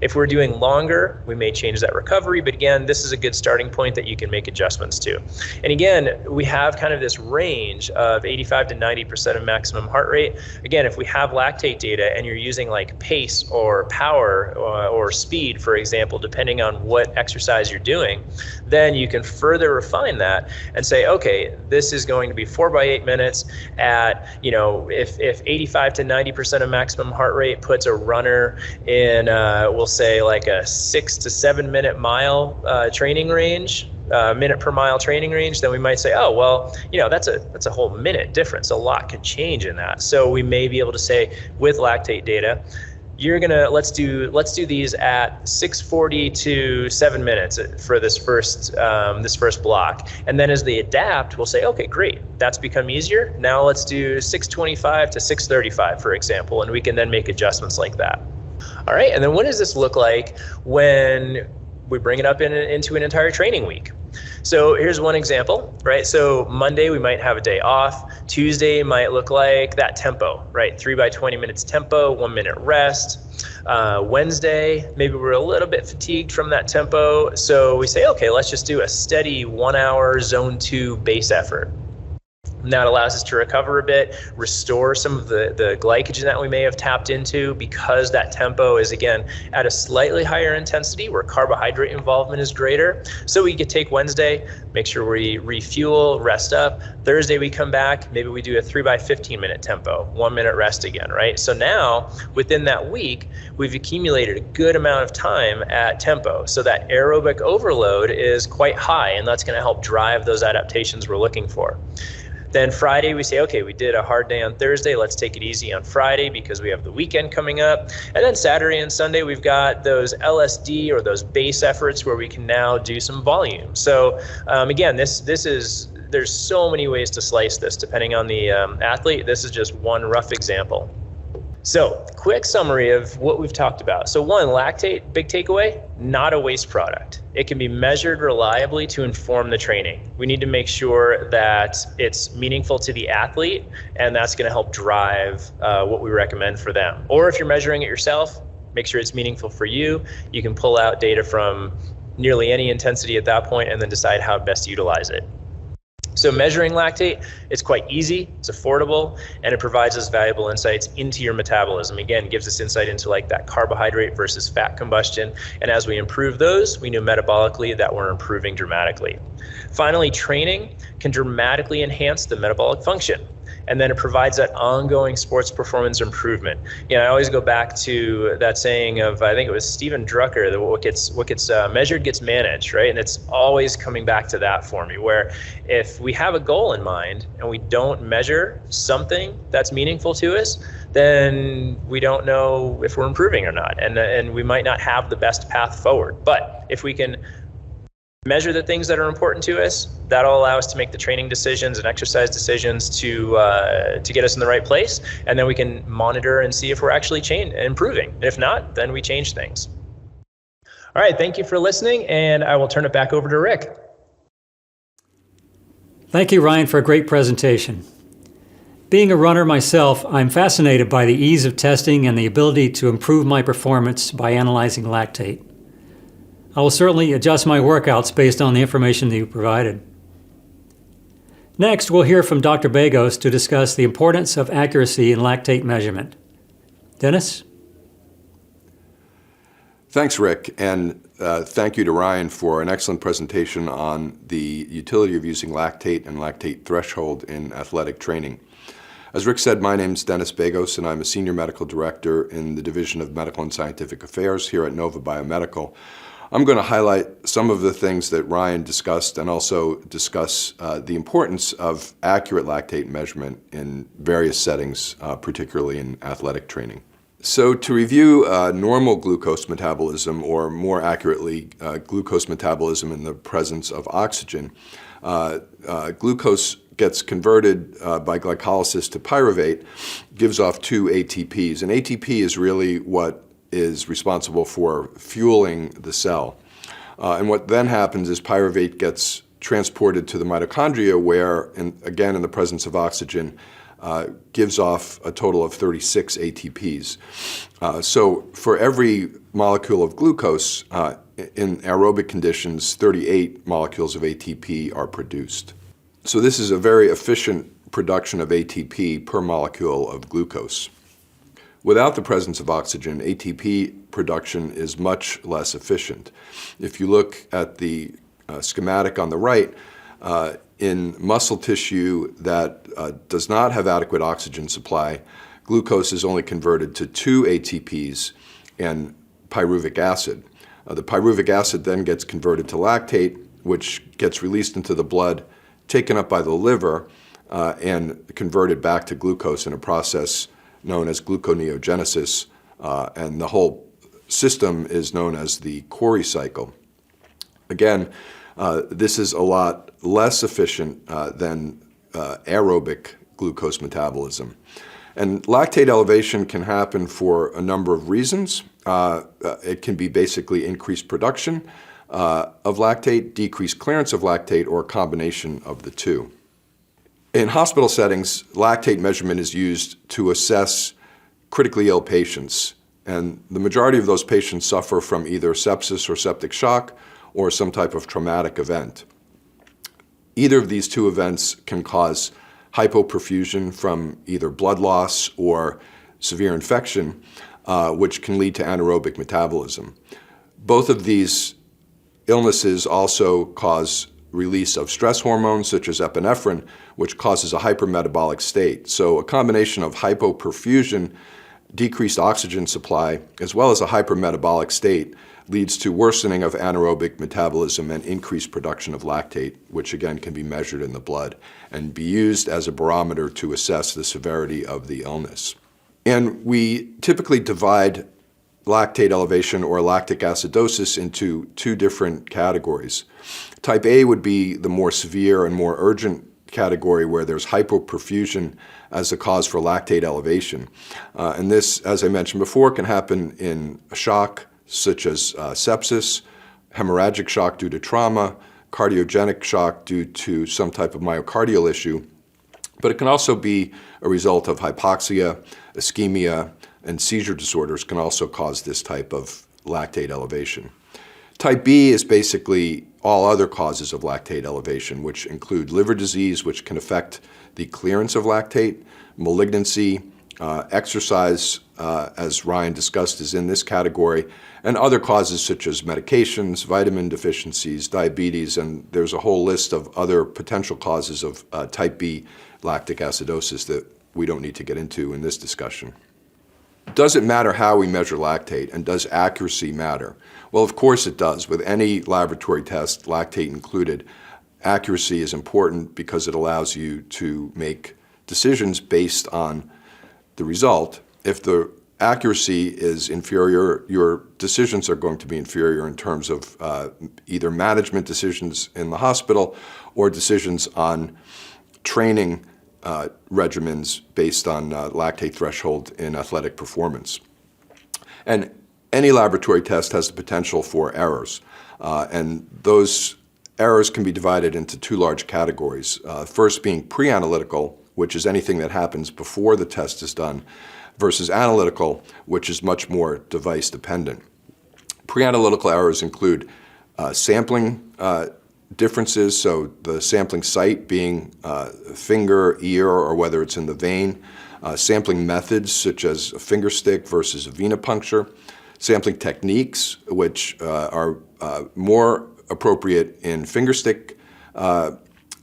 If we're doing longer, we may change that recovery, but again, this is a good starting point that you can make adjustments to. And again, we have kind of this range of 85 to 90% of maximum heart rate. Again, if we have lactate data and you're using like pace or power or speed, for example, depending on what exercise you're doing, then you can further refine that and say, okay, this is going to be 4 by 8 minutes at, if 85 to 90% of maximum heart rate puts a runner in, we'll say like a 6 to 7 minute mile training range, minute per mile training range, then we might say, oh, well, that's a whole minute difference. A lot could change in that. So we may be able to say with lactate data, let's do these at 6:40 to 7 minutes for this first block. And then as they adapt, we'll say, okay, great, that's become easier. Now let's do 6:25 to 6:35, for example, and we can then make adjustments like that. All right, and then what does this look like when we bring it up into an entire training week? So here's one example, right? So Monday we might have a day off. Tuesday might look like that tempo, right? 3 by 20 minutes tempo, 1 minute rest. Wednesday, maybe we're a little bit fatigued from that tempo. So we say, okay, let's just do a steady 1 hour zone 2 base effort. And that allows us to recover a bit, restore some of the glycogen that we may have tapped into because that tempo is, again, at a slightly higher intensity where carbohydrate involvement is greater. So we could take Wednesday, make sure we refuel, rest up. Thursday we come back, maybe we do a 3 by 15 minute tempo, 1 minute rest again, right? So now within that week, we've accumulated a good amount of time at tempo. So that aerobic overload is quite high, and that's going to help drive those adaptations we're looking for. Then Friday we say, okay, we did a hard day on Thursday, let's take it easy on Friday because we have the weekend coming up. And then Saturday and Sunday we've got those LSD or those base efforts where we can now do some volume. So again, there's so many ways to slice this depending on the athlete. This is just one rough example. So quick summary of what we've talked about. So one, lactate, big takeaway, not a waste product. It can be measured reliably to inform the training. We need to make sure that it's meaningful to the athlete, and that's going to help drive what we recommend for them. Or if you're measuring it yourself, make sure it's meaningful for you. You can pull out data from nearly any intensity at that point and then decide how best to utilize it. So measuring lactate, it's quite easy, it's affordable, and it provides us valuable insights into your metabolism. Again, gives us insight into like that carbohydrate versus fat combustion. And as we improve those, we know metabolically that we're improving dramatically. Finally, training can dramatically enhance the metabolic function. and then it provides that ongoing sports performance improvement. I always go back to that saying of, I think it was Steven Drucker, that what gets measured gets managed, right? And it's always coming back to that for me, where if we have a goal in mind and we don't measure something that's meaningful to us, then we don't know if we're improving or not, and we might not have the best path forward. But if we can measure the things that are important to us, that'll allow us to make the training decisions and exercise decisions to get us in the right place, and then we can monitor and see if we're actually improving. And if not, then we change things. All right, thank you for listening, and I will turn it back over to Rick. Thank you, Ryan, for a great presentation. Being a runner myself, I'm fascinated by the ease of testing and the ability to improve my performance by analyzing lactate. I will certainly adjust my workouts based on the information that you provided. Next, we'll hear from Dr. Begos to discuss the importance of accuracy in lactate measurement. Dennis? Thanks, Rick, and thank you to Ryan for an excellent presentation on the utility of using lactate and lactate threshold in athletic training. As Rick said, my name is Dennis Begos, and I'm a Senior Medical Director in the Division of Medical and Scientific Affairs here at Nova Biomedical. I'm going to highlight some of the things that Ryan discussed and also discuss the importance of accurate lactate measurement in various settings, particularly in athletic training. So to review normal glucose metabolism, or more accurately, glucose metabolism in the presence of oxygen, glucose gets converted by glycolysis to pyruvate, gives off 2 ATPs. And ATP is really what is responsible for fueling the cell. And what then happens is pyruvate gets transported to the mitochondria, where, again in the presence of oxygen, gives off a total of 36 ATPs. So for every molecule of glucose, in aerobic conditions, 38 molecules of ATP are produced. So this is a very efficient production of ATP per molecule of glucose. Without the presence of oxygen, ATP production is much less efficient. If you look at the schematic on the right, in muscle tissue that does not have adequate oxygen supply, glucose is only converted to 2 ATPs and pyruvic acid. The pyruvic acid then gets converted to lactate, which gets released into the blood, taken up by the liver, and converted back to glucose in a process known as gluconeogenesis, and the whole system is known as the Cori cycle. Again, this is a lot less efficient than aerobic glucose metabolism. And lactate elevation can happen for a number of reasons. It can be basically increased production of lactate, decreased clearance of lactate, or a combination of the two. In hospital settings, lactate measurement is used to assess critically ill patients, and the majority of those patients suffer from either sepsis or septic shock or some type of traumatic event. Either of these two events can cause hypoperfusion from either blood loss or severe infection, which can lead to anaerobic metabolism. Both of these illnesses also cause release of stress hormones such as epinephrine, which causes a hypermetabolic state. So a combination of hypoperfusion, decreased oxygen supply, as well as a hypermetabolic state leads to worsening of anaerobic metabolism and increased production of lactate, which again can be measured in the blood and be used as a barometer to assess the severity of the illness. And we typically divide lactate elevation or lactic acidosis into 2 different categories. Type A would be the more severe and more urgent category, where there's hypoperfusion as a cause for lactate elevation. And this, as I mentioned before, can happen in a shock such as sepsis, hemorrhagic shock due to trauma, cardiogenic shock due to some type of myocardial issue. But it can also be a result of hypoxia, ischemia, and seizure disorders can also cause this type of lactate elevation. Type B is basically all other causes of lactate elevation, which include liver disease, which can affect the clearance of lactate, malignancy, exercise, as Ryan discussed, is in this category, and other causes such as medications, vitamin deficiencies, diabetes, and there's a whole list of other potential causes of type B lactic acidosis that we don't need to get into in this discussion. Does it matter how we measure lactate, and does accuracy matter? Well, of course it does. With any laboratory test, lactate included, accuracy is important because it allows you to make decisions based on the result. If the accuracy is inferior, your decisions are going to be inferior in terms of either management decisions in the hospital or decisions on training regimens based on lactate threshold in athletic performance. And any laboratory test has the potential for errors, and those errors can be divided into two large categories. First being pre-analytical, which is anything that happens before the test is done, versus analytical, which is much more device dependent. Pre-analytical errors include sampling differences, so the sampling site being finger, ear, or whether it's in the vein, sampling methods such as a finger stick versus a venipuncture, sampling techniques which are more appropriate in finger stick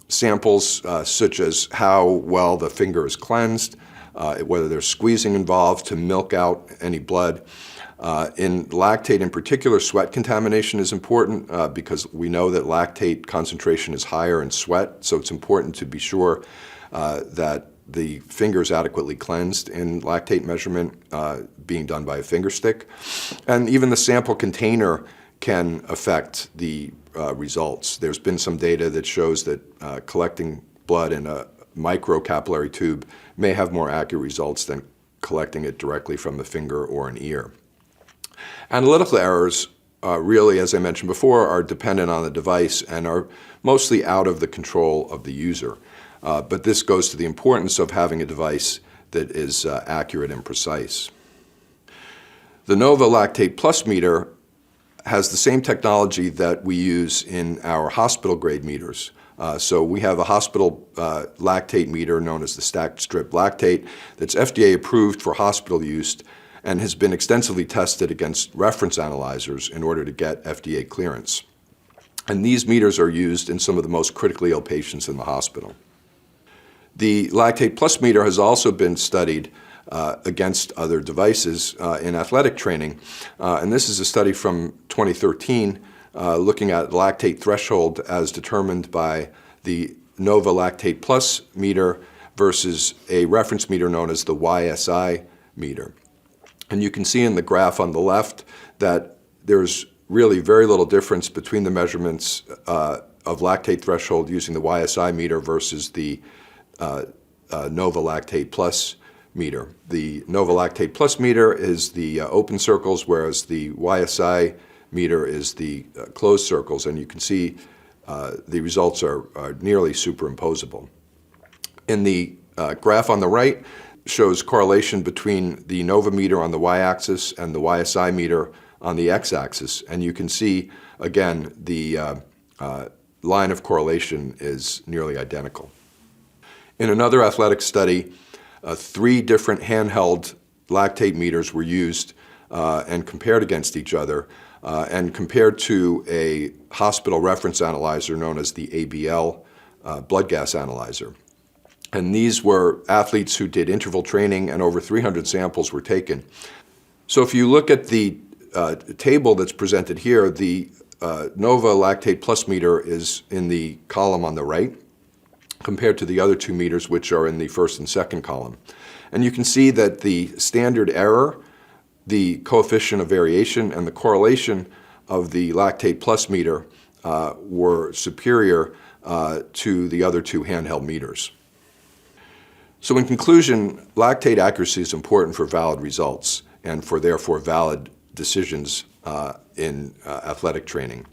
samples, such as how well the finger is cleansed, whether there's squeezing involved to milk out any blood. In lactate in particular, sweat contamination is important because we know that lactate concentration is higher in sweat, so it's important to be sure that the finger is adequately cleansed in lactate measurement being done by a finger stick. And even the sample container can affect the results. There's been some data that shows that collecting blood in a microcapillary tube may have more accurate results than collecting it directly from the finger or an ear. Analytical errors really, as I mentioned before, are dependent on the device and are mostly out of the control of the user. But this goes to the importance of having a device that is accurate and precise. The Nova Lactate Plus meter has the same technology that we use in our hospital grade meters. So we have a hospital lactate meter known as the stacked strip lactate that's FDA approved for hospital use and has been extensively tested against reference analyzers in order to get FDA clearance. And these meters are used in some of the most critically ill patients in the hospital. The Lactate Plus meter has also been studied against other devices in athletic training. And this is a study from 2013 looking at lactate threshold as determined by the Nova Lactate Plus meter versus a reference meter known as the YSI meter. And you can see in the graph on the left that there's really very little difference between the measurements of lactate threshold using the YSI meter versus the Nova Lactate Plus meter. The Nova Lactate Plus meter is the open circles, whereas the YSI meter is the closed circles, and you can see the results are nearly superimposable. In the graph on the right shows correlation between the Nova meter on the y-axis and the YSI meter on the x-axis, and you can see, again, the line of correlation is nearly identical. In another athletic study, 3 different handheld lactate meters were used and compared against each other and compared to a hospital reference analyzer known as the ABL blood gas analyzer. And these were athletes who did interval training, and over 300 samples were taken. So if you look at the table that's presented here, the Nova Lactate Plus meter is in the column on the right, compared to the other 2 meters, which are in the first and second column. And you can see that the standard error, the coefficient of variation, and the correlation of the Lactate Plus meter were superior to the other 2 handheld meters. So in conclusion, lactate accuracy is important for valid results and for therefore valid decisions in athletic training.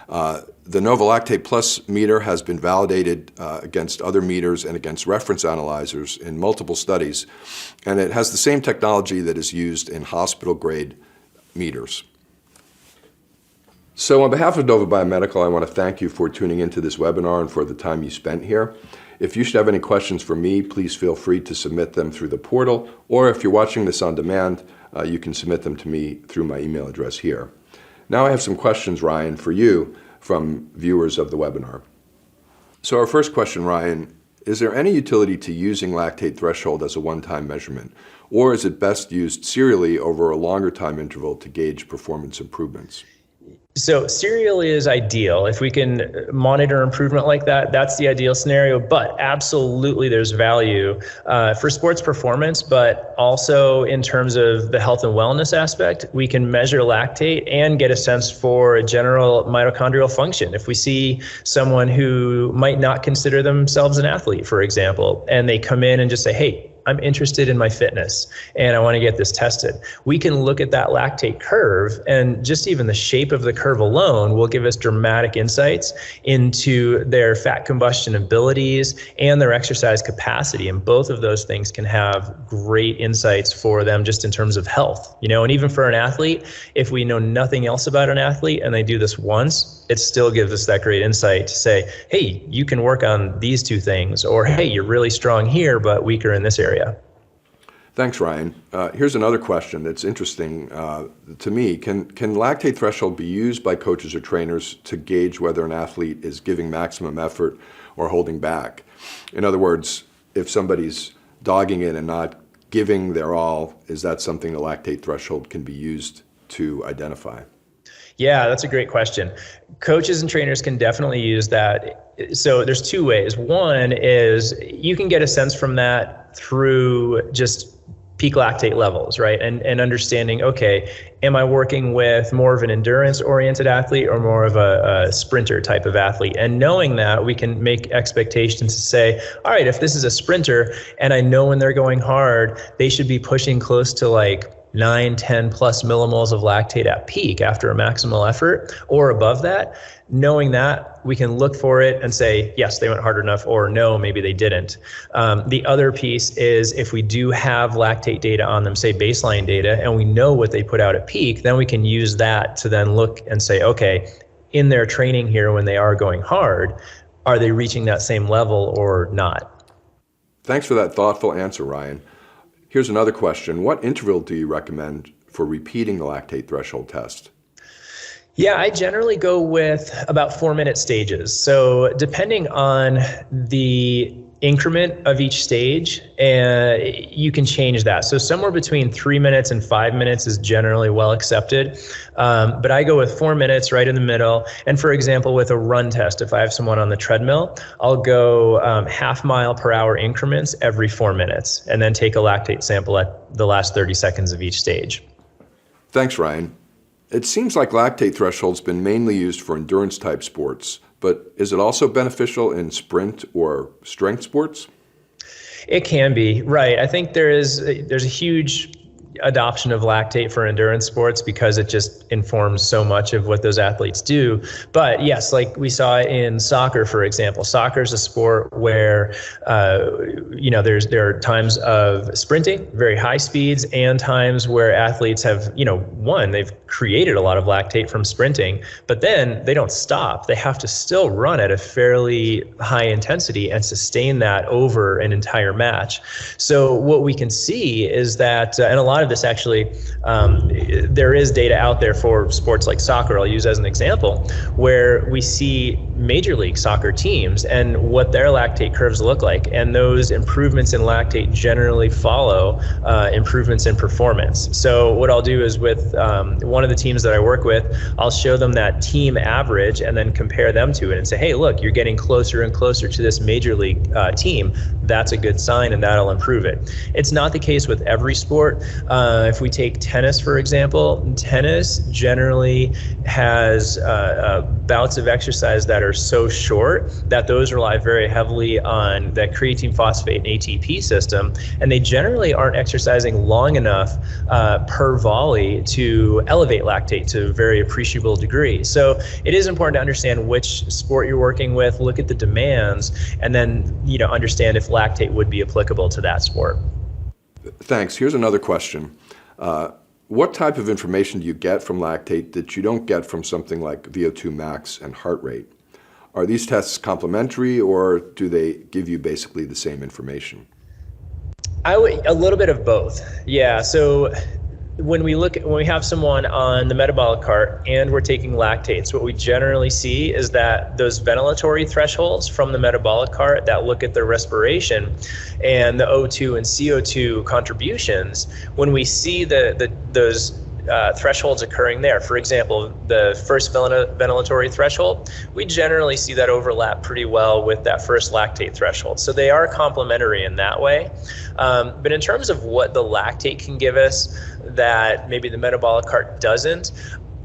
The Nova Lactate Plus meter has been validated against other meters and against reference analyzers in multiple studies, and it has the same technology that is used in hospital-grade meters. So on behalf of Nova Biomedical, I want to thank you for tuning into this webinar and for the time you spent here. If you should have any questions for me, please feel free to submit them through the portal, or if you're watching this on demand, you can submit them to me through my email address here. Now I have some questions, Ryan, for you from viewers of the webinar. So our first question, Ryan, Is there any utility to using lactate threshold as a one-time measurement, or is it best used serially over a longer time interval to gauge performance improvements? So serially is ideal. If we can monitor improvement like that, that's the ideal scenario. But absolutely, there's value for sports performance, but also in terms of the health and wellness aspect, we can measure lactate and get a sense for general mitochondrial function. If we see someone who might not consider themselves an athlete, for example, and they come in and just say, hey, I'm interested in my fitness and I want to get this tested. We can look at that lactate curve, and just even the shape of the curve alone will give us dramatic insights into their fat combustion abilities and their exercise capacity. And both of those things can have great insights for them just in terms of health, and even for an athlete, if we know nothing else about an athlete and they do this once, it still gives us that great insight to say, hey, you can work on these two things, or hey, you're really strong here, but weaker in this area. Thanks, Ryan. Here's another question that's interesting to me. Can lactate threshold be used by coaches or trainers to gauge whether an athlete is giving maximum effort or holding back? In other words, if somebody's dogging it and not giving their all, is that something the lactate threshold can be used to identify? Yeah, that's a great question. Coaches and trainers can definitely use that. So there's two ways. One is you can get a sense from that through just peak lactate levels, right? And understanding, okay, am I working with more of an endurance-oriented athlete or more of a sprinter type of athlete? And knowing that, we can make expectations to say, all right, if this is a sprinter and I know when they're going hard, they should be pushing close to like 9, 10 plus millimoles of lactate at peak after a maximal effort or above that. Knowing that, we can look for it and say, yes, they went hard enough, or no, maybe they didn't. The other piece is if we do have lactate data on them, say baseline data, and we know what they put out at peak, then we can use that to then look and say, okay, in their training here when they are going hard, are they reaching that same level or not? Thanks for that thoughtful answer, Ryan. Here's another question. What interval do you recommend for repeating the lactate threshold test? Yeah, I generally go with about 4-minute stages. So depending on the increment of each stage, you can change that. So somewhere between 3 minutes and 5 minutes is generally well accepted. But I go with 4 minutes right in the middle. And for example, with a run test, if I have someone on the treadmill, I'll go half mile per hour increments every 4 minutes, and then take a lactate sample at the last 30 seconds of each stage. Thanks, Ryan. It seems like lactate threshold's been mainly used for endurance type sports, but is it also beneficial in sprint or strength sports? It can be, right. I think there's a huge adoption of lactate for endurance sports because it just informs so much of what those athletes do. But yes, like we saw in soccer, for example, soccer is a sport where, there are times of sprinting, very high speeds, and times where athletes have, they've created a lot of lactate from sprinting, but then they don't stop. They have to still run at a fairly high intensity and sustain that over an entire match. So what we can see is that, and a lot of this actually, there is data out there for sports like soccer, I'll use as an example, where we see Major League Soccer teams and what their lactate curves look like. And those improvements in lactate generally follow improvements in performance. So what I'll do is with one of the teams that I work with, I'll show them that team average and then compare them to it and say, hey, look, you're getting closer and closer to this Major League team. That's a good sign and that'll improve it. It's not the case with every sport. If we take tennis, for example, tennis generally has bouts of exercise that are so short that those rely very heavily on the creatine phosphate and ATP system, and they generally aren't exercising long enough per volley to elevate lactate to a very appreciable degree. So it is important to understand which sport you're working with, look at the demands, and then understand if lactate would be applicable to that sport. Thanks. Here's another question. What type of information do you get from lactate that you don't get from something like VO2 max and heart rate? Are these tests complementary, or do they give you basically the same information? A little bit of both. Yeah. So when we have someone on the metabolic cart and we're taking lactates, what we generally see is that those ventilatory thresholds from the metabolic cart that look at their respiration and the O2 and CO2 contributions, when we see those thresholds occurring there. For example, the first ventilatory threshold, we generally see that overlap pretty well with that first lactate threshold. So they are complementary in that way. But in terms of what the lactate can give us that maybe the metabolic cart doesn't,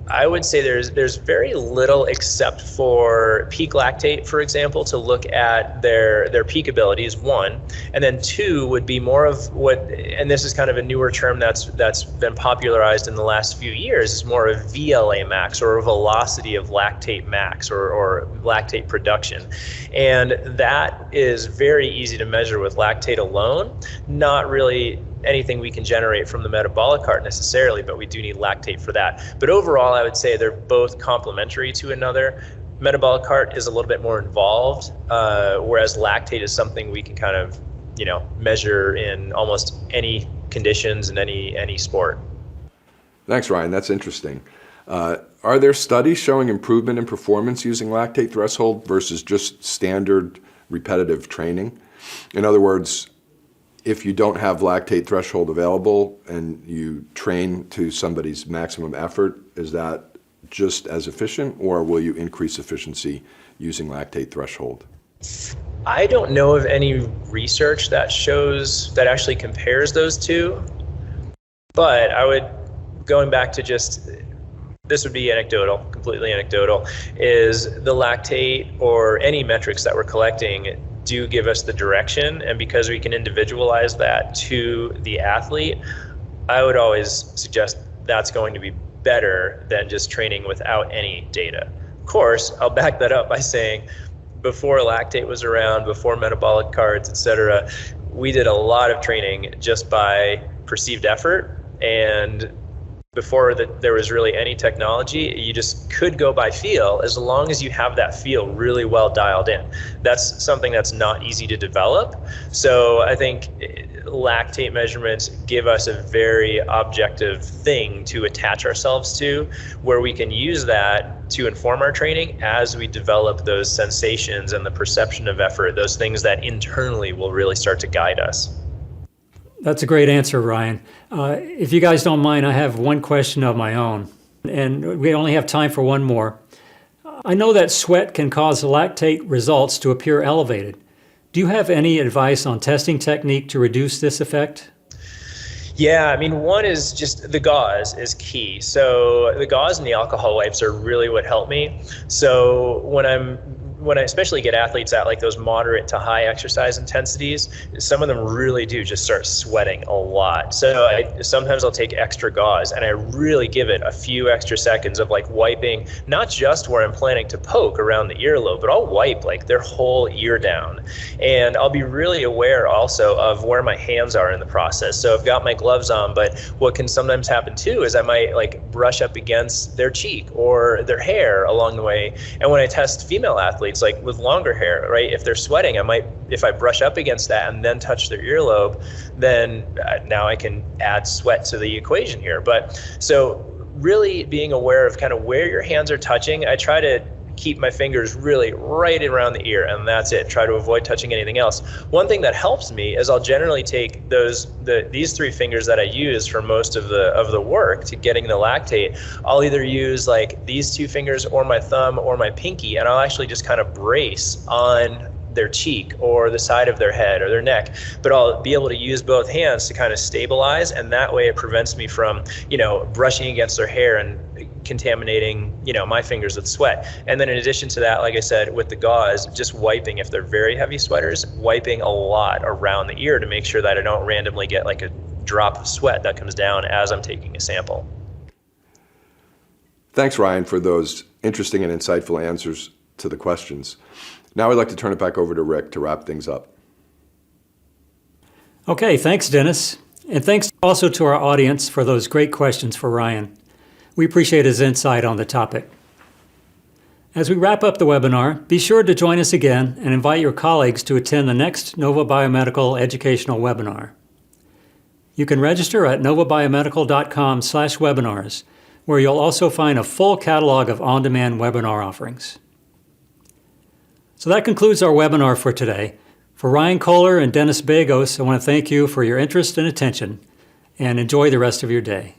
I would say there's very little except for peak lactate, for example, to look at their peak abilities, one, and then two would be more of what, and this is kind of a newer term that's been popularized in the last few years, is more of VLA max, or a velocity of lactate max, or lactate production. And that is very easy to measure with lactate alone, not really anything we can generate from the metabolic cart necessarily, but we do need lactate for that. But overall, I would say they're both complementary to another. Metabolic cart is a little bit more involved, whereas lactate is something we can kind of, measure in almost any conditions in any sport. Thanks, Ryan. That's interesting. Are there studies showing improvement in performance using lactate threshold versus just standard repetitive training? In other words, if you don't have lactate threshold available and you train to somebody's maximum effort, is that just as efficient, or will you increase efficiency using lactate threshold? I don't know of any research that actually compares those two, but going back to just, this would be anecdotal, completely anecdotal, is the lactate or any metrics that we're collecting do give us the direction, and because we can individualize that to the athlete, I would always suggest that's going to be better than just training without any data. Of course, I'll back that up by saying before lactate was around, before metabolic carts, etc., we did a lot of training just by perceived effort, and before there was really any technology, you just could go by feel as long as you have that feel really well dialed in. That's something that's not easy to develop. So I think lactate measurements give us a very objective thing to attach ourselves to, where we can use that to inform our training as we develop those sensations and the perception of effort, those things that internally will really start to guide us. That's a great answer, Ryan. If you guys don't mind, I have one question of my own, and we only have time for one more. I know that sweat can cause lactate results to appear elevated. Do you have any advice on testing technique to reduce this effect? Yeah, one is just the gauze is key. So the gauze and the alcohol wipes are really what help me. So when I especially get athletes at like those moderate to high exercise intensities, some of them really do just start sweating a lot. So sometimes I'll take extra gauze and I really give it a few extra seconds of like wiping, not just where I'm planning to poke around the earlobe, but I'll wipe like their whole ear down. And I'll be really aware also of where my hands are in the process. So I've got my gloves on, but what can sometimes happen too is I might like brush up against their cheek or their hair along the way. And when I test female athletes, like with longer hair, right? If they're sweating, if I brush up against that and then touch their earlobe, then now I can add sweat to the equation here. But so really being aware of kind of where your hands are touching, I try to keep my fingers really right around the ear, and that's it. Try to avoid touching anything else. One thing that helps me is I'll generally take these three fingers that I use for most of the work to getting the lactate. I'll either use like these two fingers or my thumb or my pinky, and I'll actually just kind of brace on their cheek or the side of their head or their neck, but I'll be able to use both hands to kind of stabilize, and that way it prevents me from, brushing against their hair and contaminating, my fingers with sweat. And then in addition to that, like I said, with the gauze, just wiping, if they're very heavy sweaters, wiping a lot around the ear to make sure that I don't randomly get like a drop of sweat that comes down as I'm taking a sample. Thanks, Ryan, for those interesting and insightful answers to the questions. Now I'd like to turn it back over to Rick to wrap things up. Okay, thanks, Dennis. And thanks also to our audience for those great questions for Ryan. We appreciate his insight on the topic. As we wrap up the webinar, be sure to join us again and invite your colleagues to attend the next Nova Biomedical Educational Webinar. You can register at novabiomedical.com/webinars, where you'll also find a full catalog of on-demand webinar offerings. So that concludes our webinar for today. For Ryan Kohler and Dennis Begos, I want to thank you for your interest and attention, and enjoy the rest of your day.